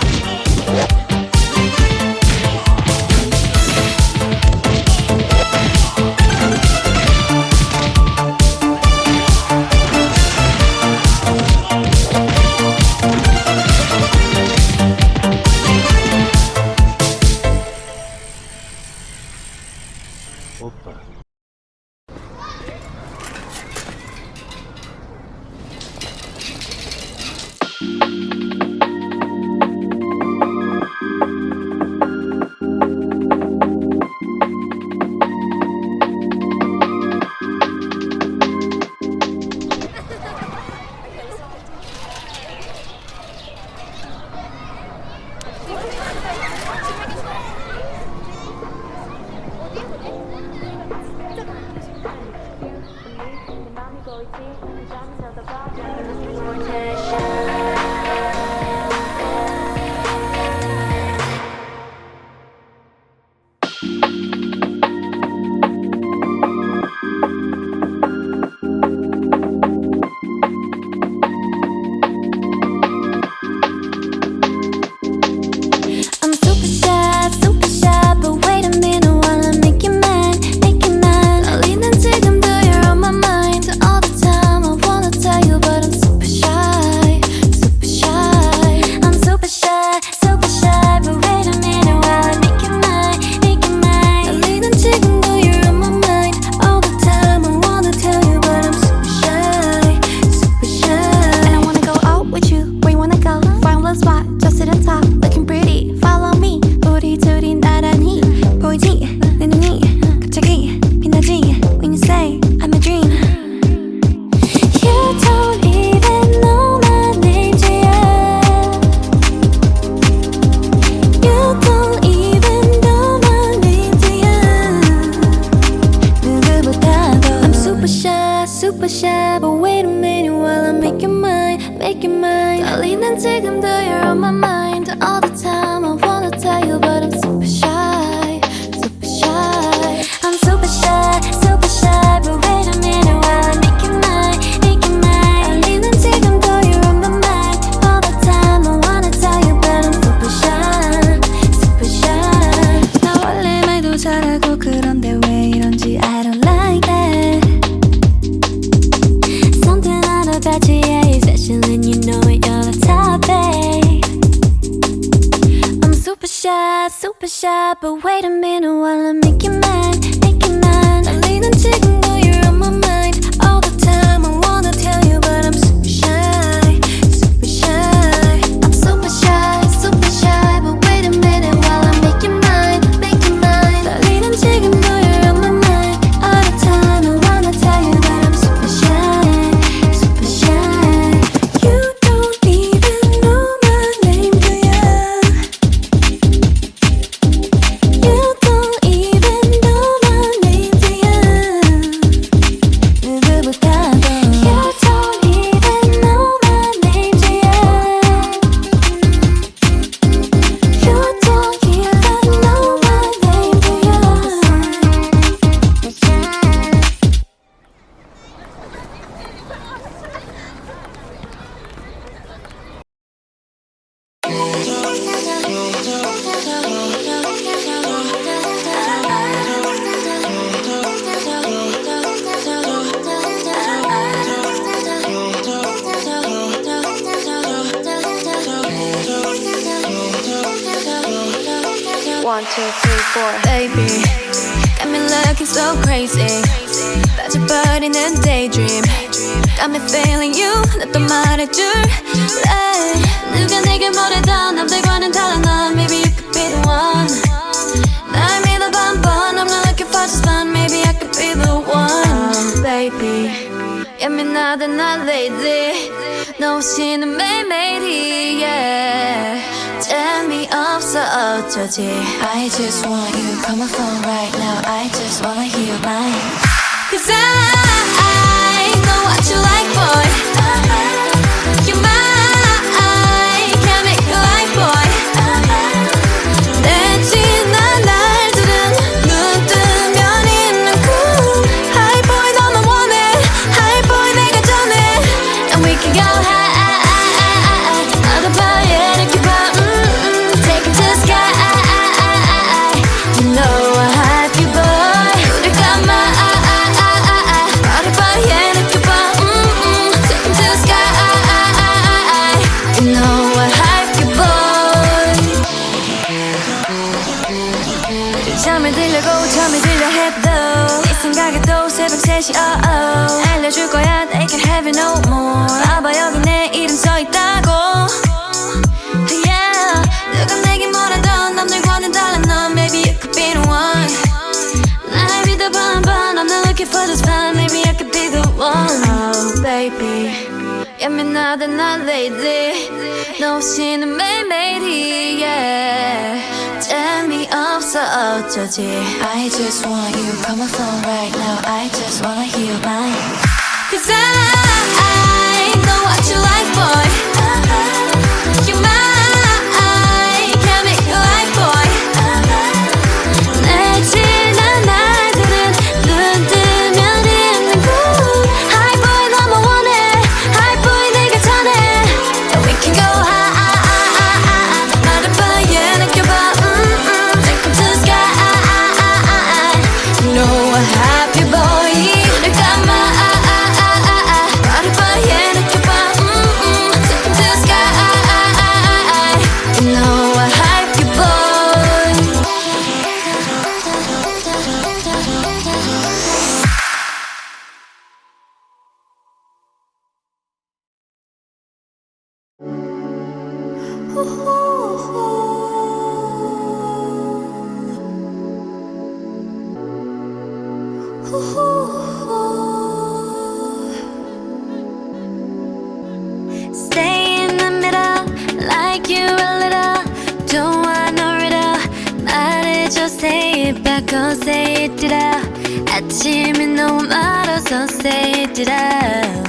super shy, but wait a minute while I make your mind, make your mind. Darling, and take them though you're on my mind all the time. I wanna tell you, but I'm super shy, super shy. I'm super shy, but wait a minute while I make your mind, make your mind. Darling, and take them though you're on my mind all the time. I wanna tell you, but I'm super shy, super shy. 나 원래 말도 잘하고 그런데 왜 이런지 I don't like that. Something out about you, yeah, you're special and you know it, you're the top, babe. I'm super shy, but wait a minute while I make you mine, make you mine. 달리는 지금도 you're on my mind all the time. I wanna tell you, but I'm super shy, super shy. I'm super shy, but wait a minute while I make you mine, make you mine. 달리는 지금도 you're on my mind all the time. I wanna tell you, but I'm super shy, super shy. You don't even know my name, do ya? You don't even know my name, do ya? 누구보다도 You don't even know my name, do ya? You don't even know my name, do ya? One, two, three, four. Baby, got me looking so crazy. 빠져버리는 daydream. Got me feeling you. 나 또 말해줄래? 누가 내게 뭐래도 남들과는 달라 넌. Maybe you could be the one. 날 믿어 반번. I'm not looking for just fun. Maybe I could be the one. Baby, 예민하다 난 lately. 너 없이는 매일매일이 yeah. 재미없어 어쩌지. I just want you. Call my phone right now. I just wanna hear your mind. 'Cause I 맘에 들려고 잠이 들려 해도 네 생각에도 새벽 3시 알려줄 거야 they can have it no more 봐봐 여기 내 이름 써있다고 yeah 누가 내게 뭐라던 남들과는 달라 넌 maybe you could be the one 날 믿어봐 한번 I'm not looking for this fun maybe I could be the one oh baby 예민하다 난 lately 너 없이는 매일매일이 yeah 재미없어 어쩌지 I just want you call my phone right now I just wanna hear mine Cause I know what you like boy You're mine can't make you like boy 내 지난 날들은 눈 뜨면 있는 곳 High boy 너무 원해 High boy 내가 전해 And we can go high 말해봐 yeah 느껴봐 Take me to the sky No I'm happy boy 늘 감아 말해봐 yeah 느껴봐 Take me to the sky No I'm happy boy Stay in the middle, like you a little. Don't want no riddle. 말해줘, say it back, oh say it out. 아침이 너무 멀어서 say it out.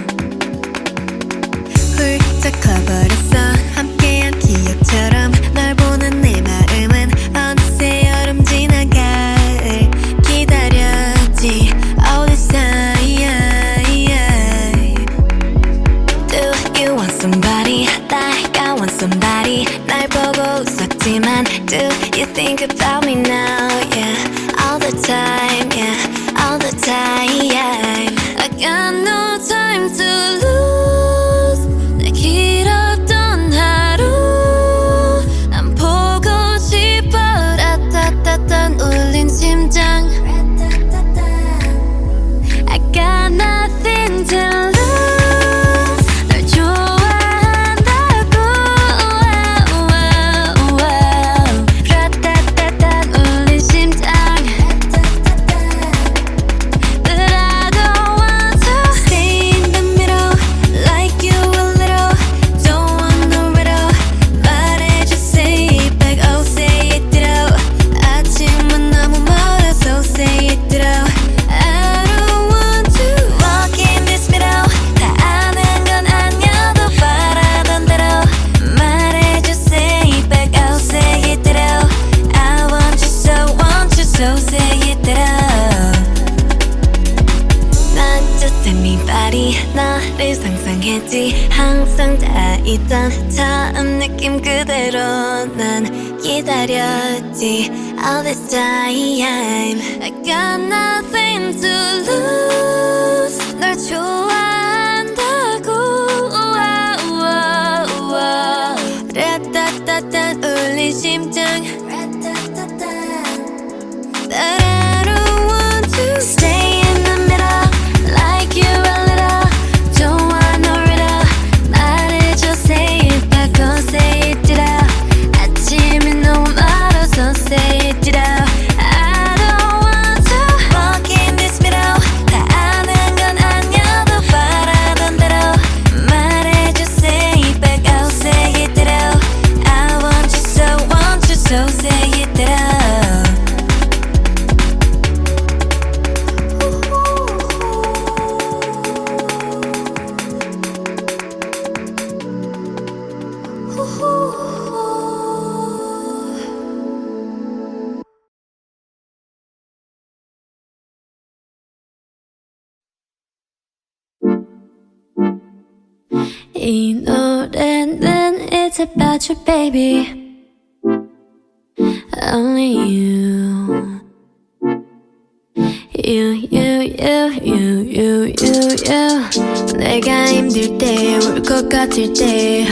훌쩍 커버렸어, 함께한 기억처럼. 널 보는 내 마음은 어느새 여름 지난 가을 기다렸지. All this time. Do you want somebody like I want somebody 날 보고 웃었지만 Do you think about me now yeah all the time yeah all the time I got no time to lose 내 길었던 하루 난 보고 싶어 라따따따 울린 심장 I got nothing to lose 나를 상상했지 항상 다 있던 처음 느낌 그대로 난 기다렸지 All this time I got nothing to lose 널 좋아한다고 라따따따 울린 심장 But I don't want to stay in the middle like you a little Don't want no riddle 말해줘 say it back oh say it out 아침이 너무 멀어서 say it out I don't want to walk in this middle 다 아는 건 아니어도 바라던 대로 말해줘 say it back oh say it out I want you so say it out 이 노래는 It's about you baby Only you 내가 힘들 때 울 것 같을 때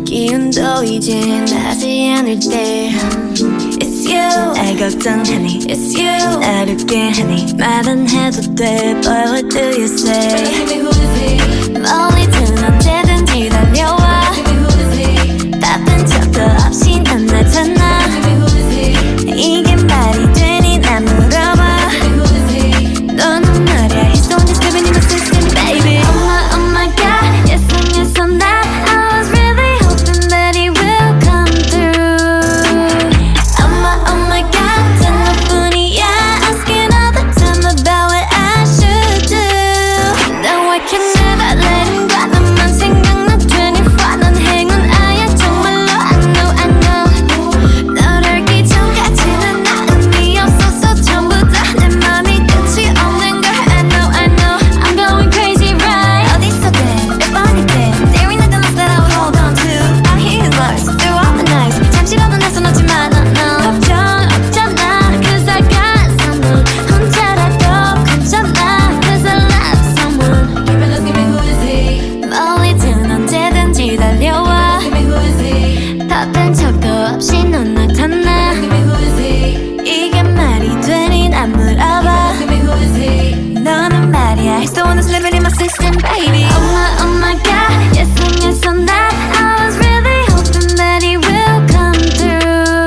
기운도 이제 나지 않을 때 It's you 날 걱정하니 It's you 날 웃게 하니 말은 해도 돼 Boy what do you say 멀리 든 언제든지 달려와 바쁜 척도 없이 난 나타나 이게 말이 되니 난 물어봐 너는 말야 He's the one that's living in my system baby Oh my god Yes and yes on that I was really hoping that he will come through Oh my god 단 너뿐이야 Asking all the time about what I should do Now I can never let him go 너만 생각나 24 넌 행운아야 정말로 I know 너를 알기 전까지는 나 의미 없었어 전부 다 내 맘이 끝이 없는 걸 I know I'm going crazy right 어디서든 몇 번이든 There ain't nothing else that I would hold on to I hear his words through all the nights 잠시라도 내 손 놓지마 no 걱정 없잖아 Cause I got someone 혼자라도 괜찮아 Cause I love someone Give me who is he 멀리든 언제든지 달려와 Give me who is he 바쁜 척도 없이 넌 나타나 Give me who is he 이게 말이 되니 난 물어봐 Give me who is he 너는 말이야 He's the one that's living in my system baby Oh my god Yes and yes on that I was really hoping that he will come through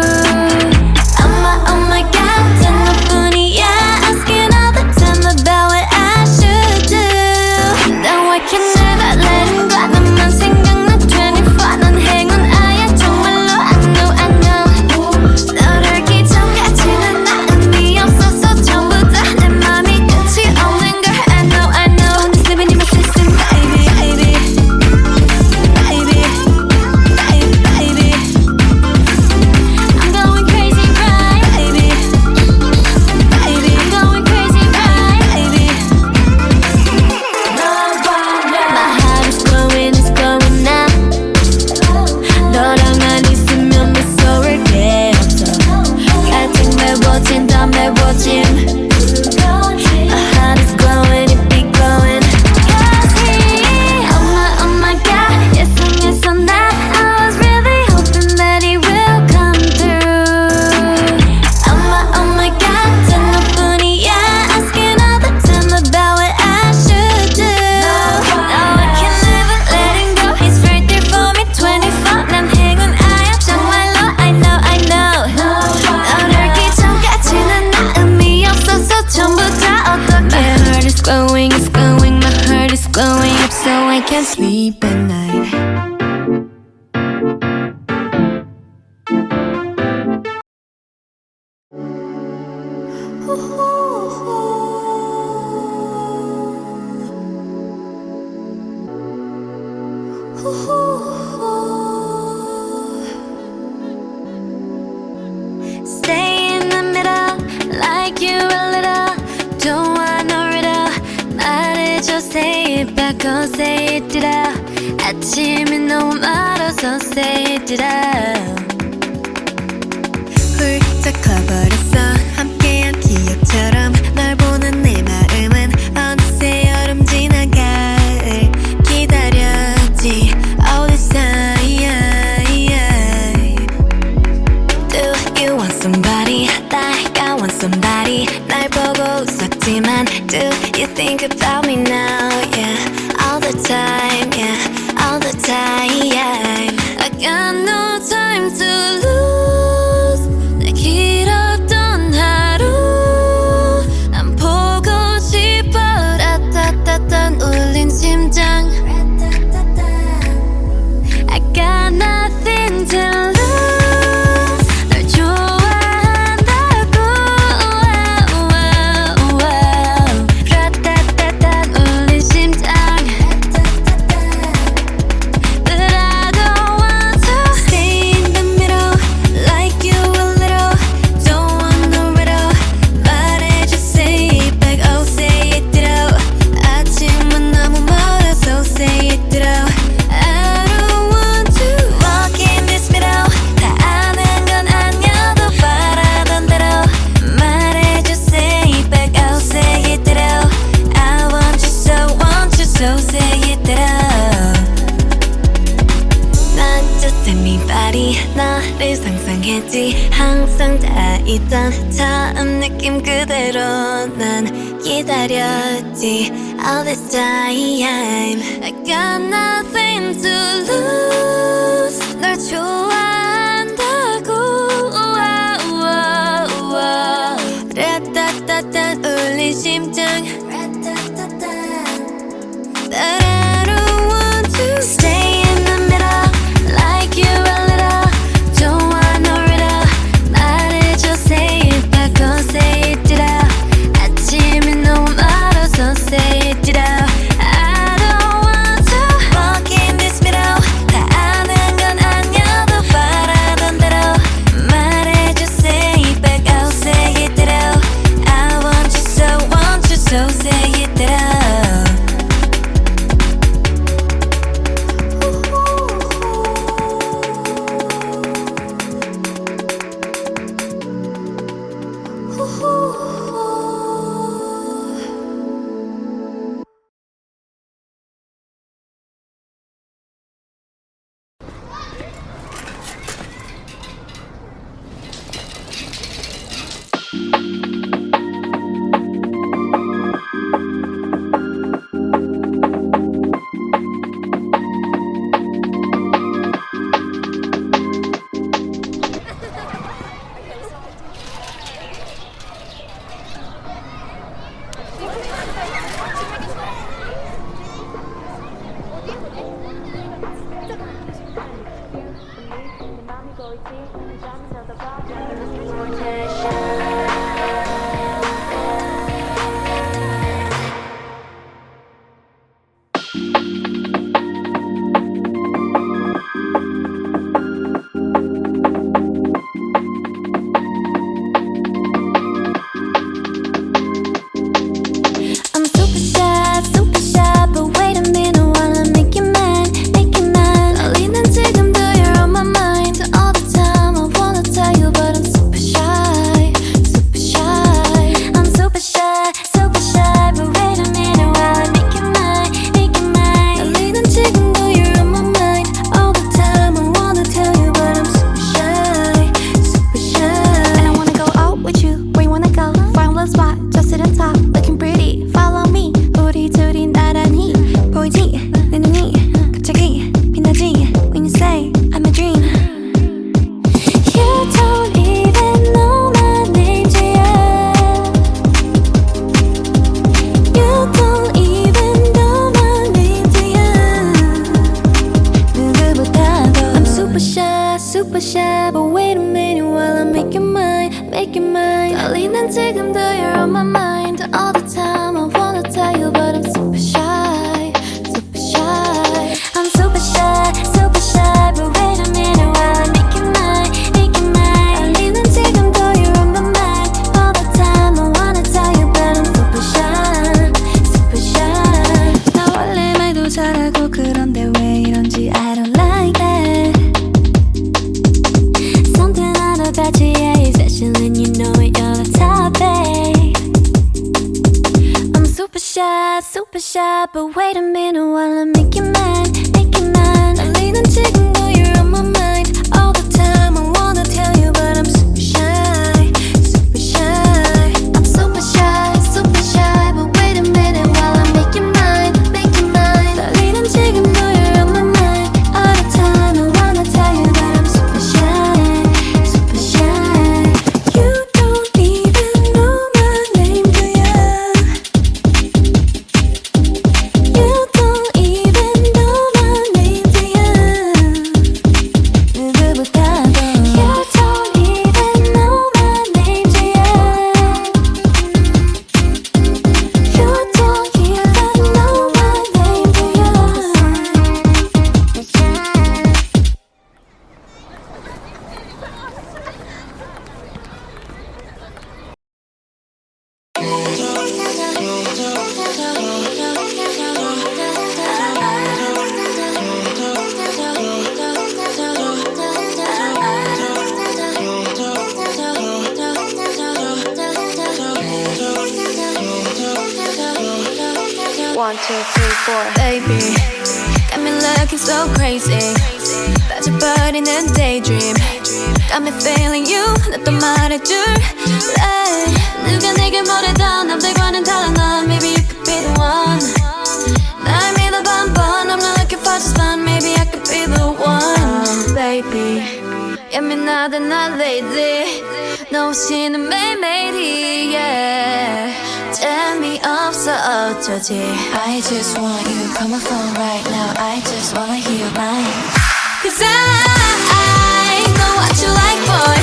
Oh my god 단 너뿐이야 Asking all the time about what I should do Now I can never let him go 너만 생각나 24 넌 행운아야 정말로 I know 너를 알기 전까지는 나 의미 없었어 전부 다 내 맘이 끝이 없는 걸 I know He's living in my system baby baby I'm going crazy right baby I'm going crazy right baby My heart is glowing now 너랑만 있으면 무서울 게 없어 같은 매워진 더 매워짐 My heart is glowing it be glowing Cause he Oh my god Yes and yes on that I was really hoping that he will come through Oh my god 단 너뿐이야 Asking all the time about what I should do Now I can never let him go He's right there for me 24 난 행운아야 정말로 I know 너를 알기 전까지는 나 의미 없어서 전부 다 어떡해 My heart is glowing My heart is glowing up so I can't sleep at night Stay in the middle, like you a little. Don't want no riddle. 말해줘, say it back, oh say it out. 아침이 너무 멀어서 say it out. 훌쩍 커버렸어, 함께한 기억처럼. 널 보는 내 마음은 어느새 여름 지나 가을 기다렸지. All this time. Do you want somebody like I want somebody 날 보고 웃었지만 Do you think about me now yeah all the time yeah all the time I got no time to lose 내 길었던 하루 난 보고 싶어 라따따따 울린 심장 I got nothing to lose 나를 상상했지 항상 다 일단 처음 느낌 그대로 난 기다렸지 all this time. I got nothing to lose. 널 좋아한다고. 라따따따 울린 심장. But I don't want to stay in the middle like you a little. Don't want no riddle. 말해줘 say it 바꿔 say it it out. 아침이 너무 멀어서 say it it out. I don't want to walk in this middle. 다 아는 건 아니어도 바라던 대로 말해줘 say it back out say it it out. I want you so say it it out. Super shy, but wait a minute while I make your mind, make your mind. Darling, 난 지금도 you're on my mind all the time. I wanna tell you, but I'm super shy, super shy. I'm super shy, but wait a minute while I make your mind, make your mind. Darling, 난 지금도 you're on my mind all the time. I wanna tell you, but I'm super shy, super shy. 나 원래 말도 잘하고 그런데 왜 이런지 I don't like that. About you, yeah, you're special and you know it, you're the top, babe. I'm super shy, but wait a minute while I make you mine, make you mine. 달리는 지금도 you're on my mind all the time. I wanna tell you, but I'm super shy, super shy. I'm super shy, but wait a minute while I make you mine, make you mine. 달리는 지금도 you're on my mind all the time. I wanna tell you, but I'm super shy. One, two, three, four. Baby, got me looking so crazy. 빠져버리는 daydream Got me feeling you 나 또 말해줄래 누가 내게 뭐래도 남들과는 달라 넌 Maybe you could be the one 날 믿어봐 한번 I'm not looking for just fun Maybe I could be the one Baby 예민하다 난 lately 너 없이는 매일매일이 yeah 재미없어 어쩌지 I just want you Call my phone right now I just wanna hear your mind Cause I know what you like boy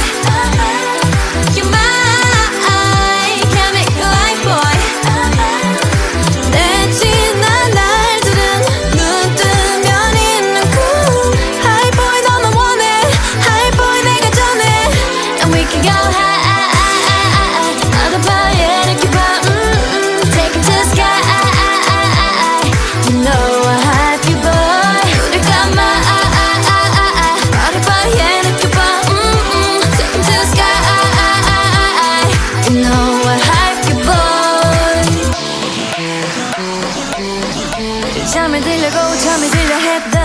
You're mine Can't make you like boy 내 지난 날들은 눈 뜨면 있는 cool High boy 너만 원해 High boy 내가 전해 And we can go high 어느 밤에 이렇게 봐 Take it to the sky You know I have you boy 우릴 감아 어느 밤에 이렇게 봐 Take it to the sky You know I have you boy 잠을 들려고 잠이 들려 해도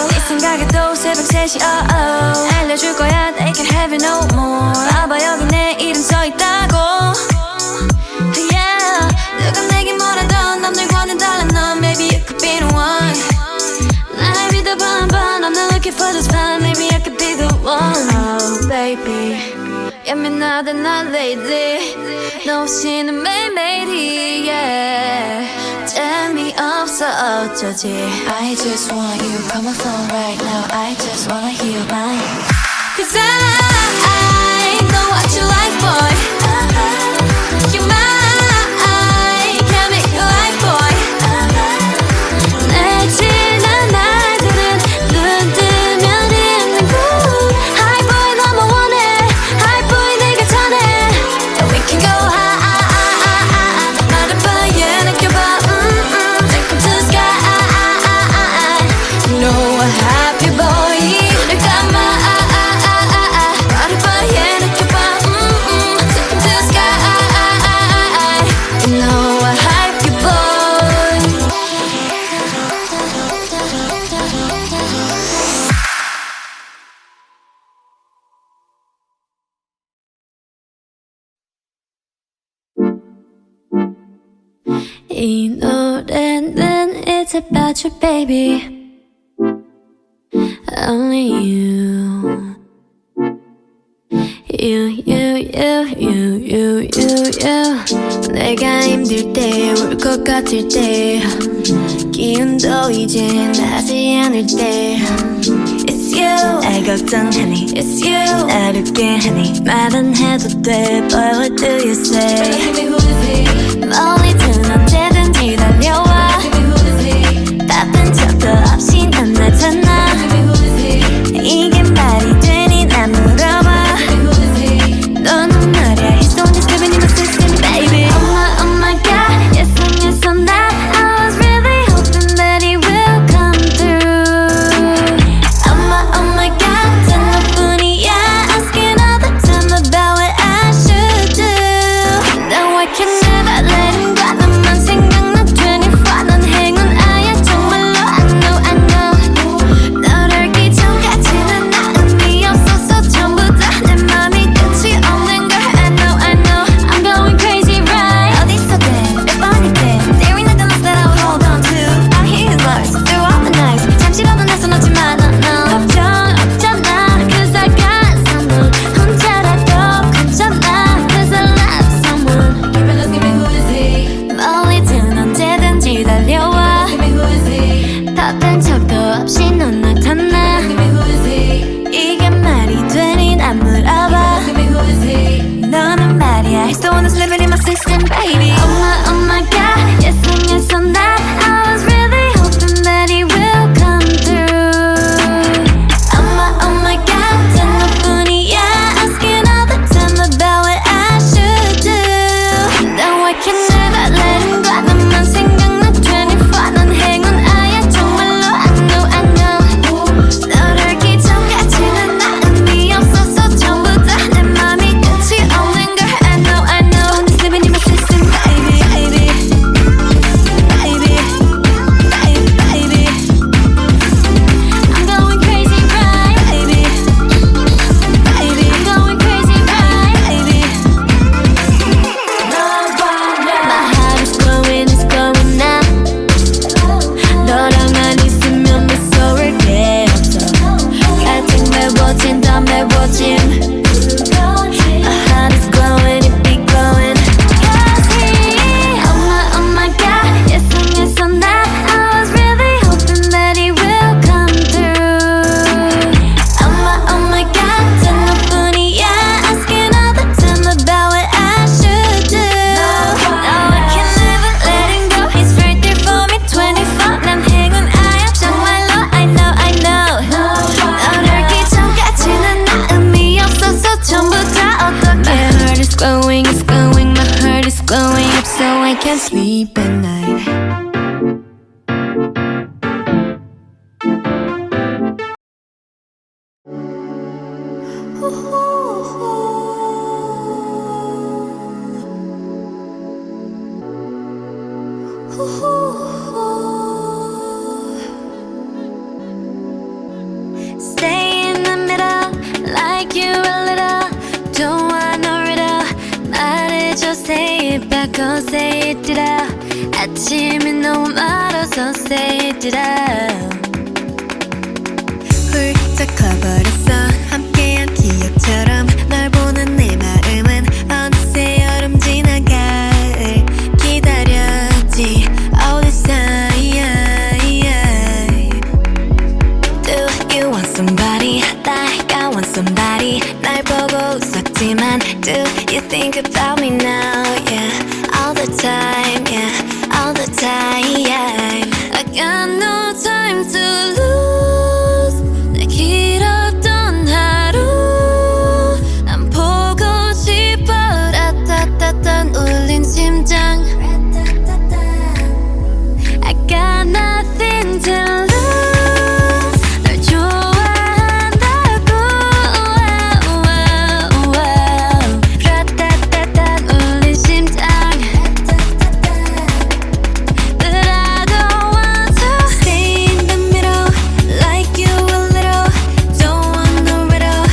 네 생각에도 새벽 3시 알려줄 거야 They can have it no more 봐봐 여기 내 이름 써있다고 Yeah 누가 내게 뭐라도 남들과는 달라 넌 Maybe you could be the one 날 믿어봐 한번 I'm not looking for just fun Maybe I could be the one Oh baby 예민하다 난 lately 너 없이는 매일매일이 yeah 재미없어 어쩌지 I just want you Call my phone right now I just wanna hear your mind Cause I know what you like boy You're mine Can't make you like boy 내 지난 날들은 눈 뜨면 있는 cool High boy 너만 원해 High boy 내가 전해 And we can go high 다른 밤에 느껴봐 Take it to the sky You know I have you boy 우릴 감아 다른 밤에 느껴봐 Take it to the sky You know I have you boy 이 노래는 It's about you baby Only you You 내가 힘들 때 울 것 같을 때 기운도 이제 나지 않을 때 It's you 날 걱정하니 It's you 날 웃게 하니 말은 해도 돼 But what do you say 멀리든 언제든지 달려와 바쁜 척도 없이 난 나타나 이게 말이 되니 난 물어봐 너는 말야 He's the one that's living in my system baby Oh my god Yes I'm that I was really hoping that he will come through Oh my god 단 너뿐이야 Asking all the time about what I should do Now I can never let him go 너만 생각나 24 넌 행운 아야 정말로 I know 널 알기 전까지는 나 의미 없었어 전부 다 내 맘이 끝이 없는 걸 I know I'm going crazy right 어디서든 몇 번이든 There ain't nothing else that I would hold on to I hear his words through all the nights 잠시라도 날 써놓지만 no 걱정 없잖아 Cause I got someone 혼자라도 괜찮아 Cause I love someone Give me who is he 멀리든 언제든지 달려와 Give me who is he 바쁜 척도 없이 넌 나타나 Give me who is he 이게 말이 되니 난 물어봐 Give me who is he 너는 말이야 He's the one that's living in my system baby Oh my god Yes I'm that I was really hoping that he will come through Oh my god 단 너뿐이야 Asking all the time about what I should do Now I can never let him go 너만 생각나 24 넌 행운 아야 정말로 I sleep at night. Stay in the middle, like you a little. Don't want no riddle. 말해줘, say it back, oh say it out. 아침이 너무 멀어서 say it out. 훌쩍 커버렸어, 함께한 기억처럼. 널 보는 내 마음은 어느새 여름 지나 가을 기다렸지 all this time. Do you want somebody like I want somebody? 날 보고 웃었지만 do you think about me now? Yeah, all the time, yeah, all the time. I got no time to lose. 내 길었던 하루 난 보고 싶어. 라따따따 울린 심장. I got nothing to lose. 널 좋아한다고. 라따따따 울린 심장. But I don't want to stay in the middle, like you a little. Don't want no riddle.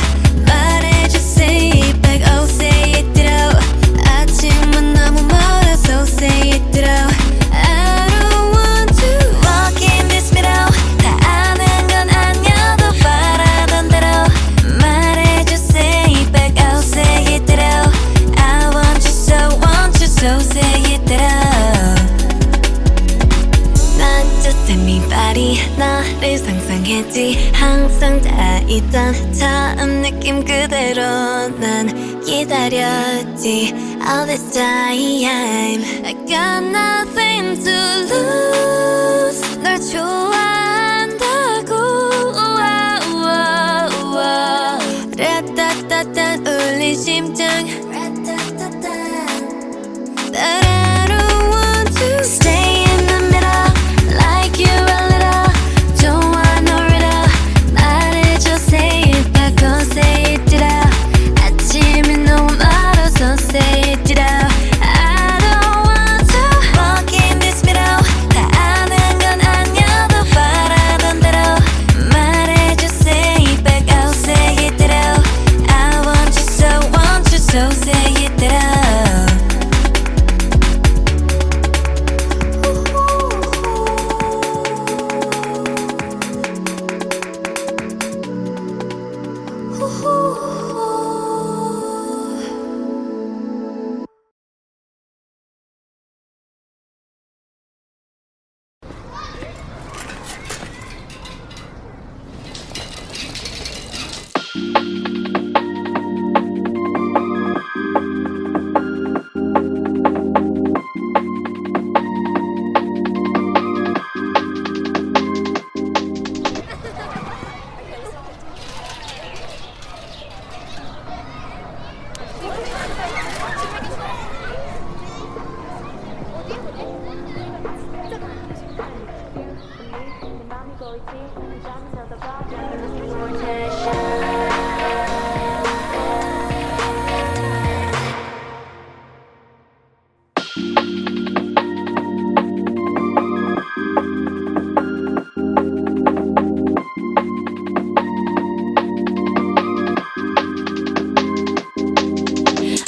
말해줘, say it back, oh say it out. 아침은 너무 멀어서 say it out. I don't want to walk in this middle. 다 아는 건 아니어도 바라던 대로 말해줘, say it back, oh say it out. I want you, so say it out. Not just anybody. 너를 상상했지. 항상 다 있던 처음 느낌 그대로 난 기다렸지 all this time. I got nothing to lose. 널 좋아한다고. 라따따따 울린 심장. But I don't want to stay in the middle, like you a little. Don't want no riddle. 말해줘, say it back, oh say it out. 아침이 너무 멀어서 say it out. I don't want to walk in this middle. 다 아는 건 아니어도 바라던 대로 말해줘, say it back, oh say it out. I want you, so say it out.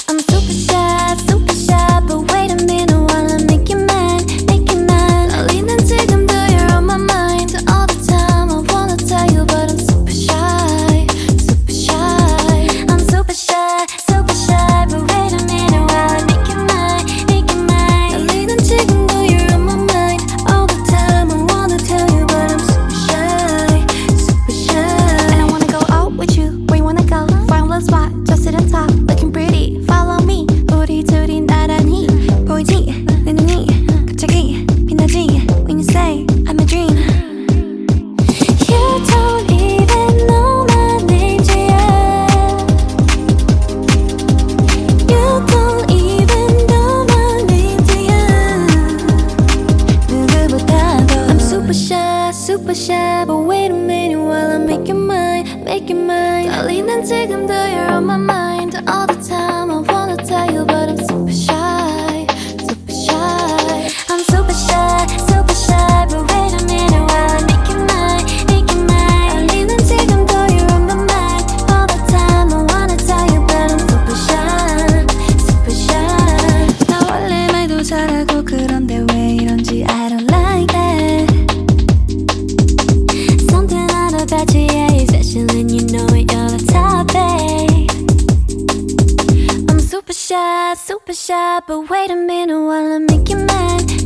I'm super shy, but wait a minute while I make you mad, make you mad. 떨리는 지금도 you're on my mind. All the time I wanna super shy, but wait a minute while I make your mind, make your mind. 떨리는 지금도 you're on my mind all the time. I wanna tell you, but I'm super shy, super shy. I'm super shy, but wait a minute while I make your mind, make your mind. 떨리는 지금도 you're on my mind all the time. I wanna tell you, but I'm super shy, super shy. 나 원래 말도 잘하고 그런데 왜 이런지 I don't like that. Something out about you, yeah, special and you know it, you're the top, babe. I'm super shy, but wait a minute while I make you mad.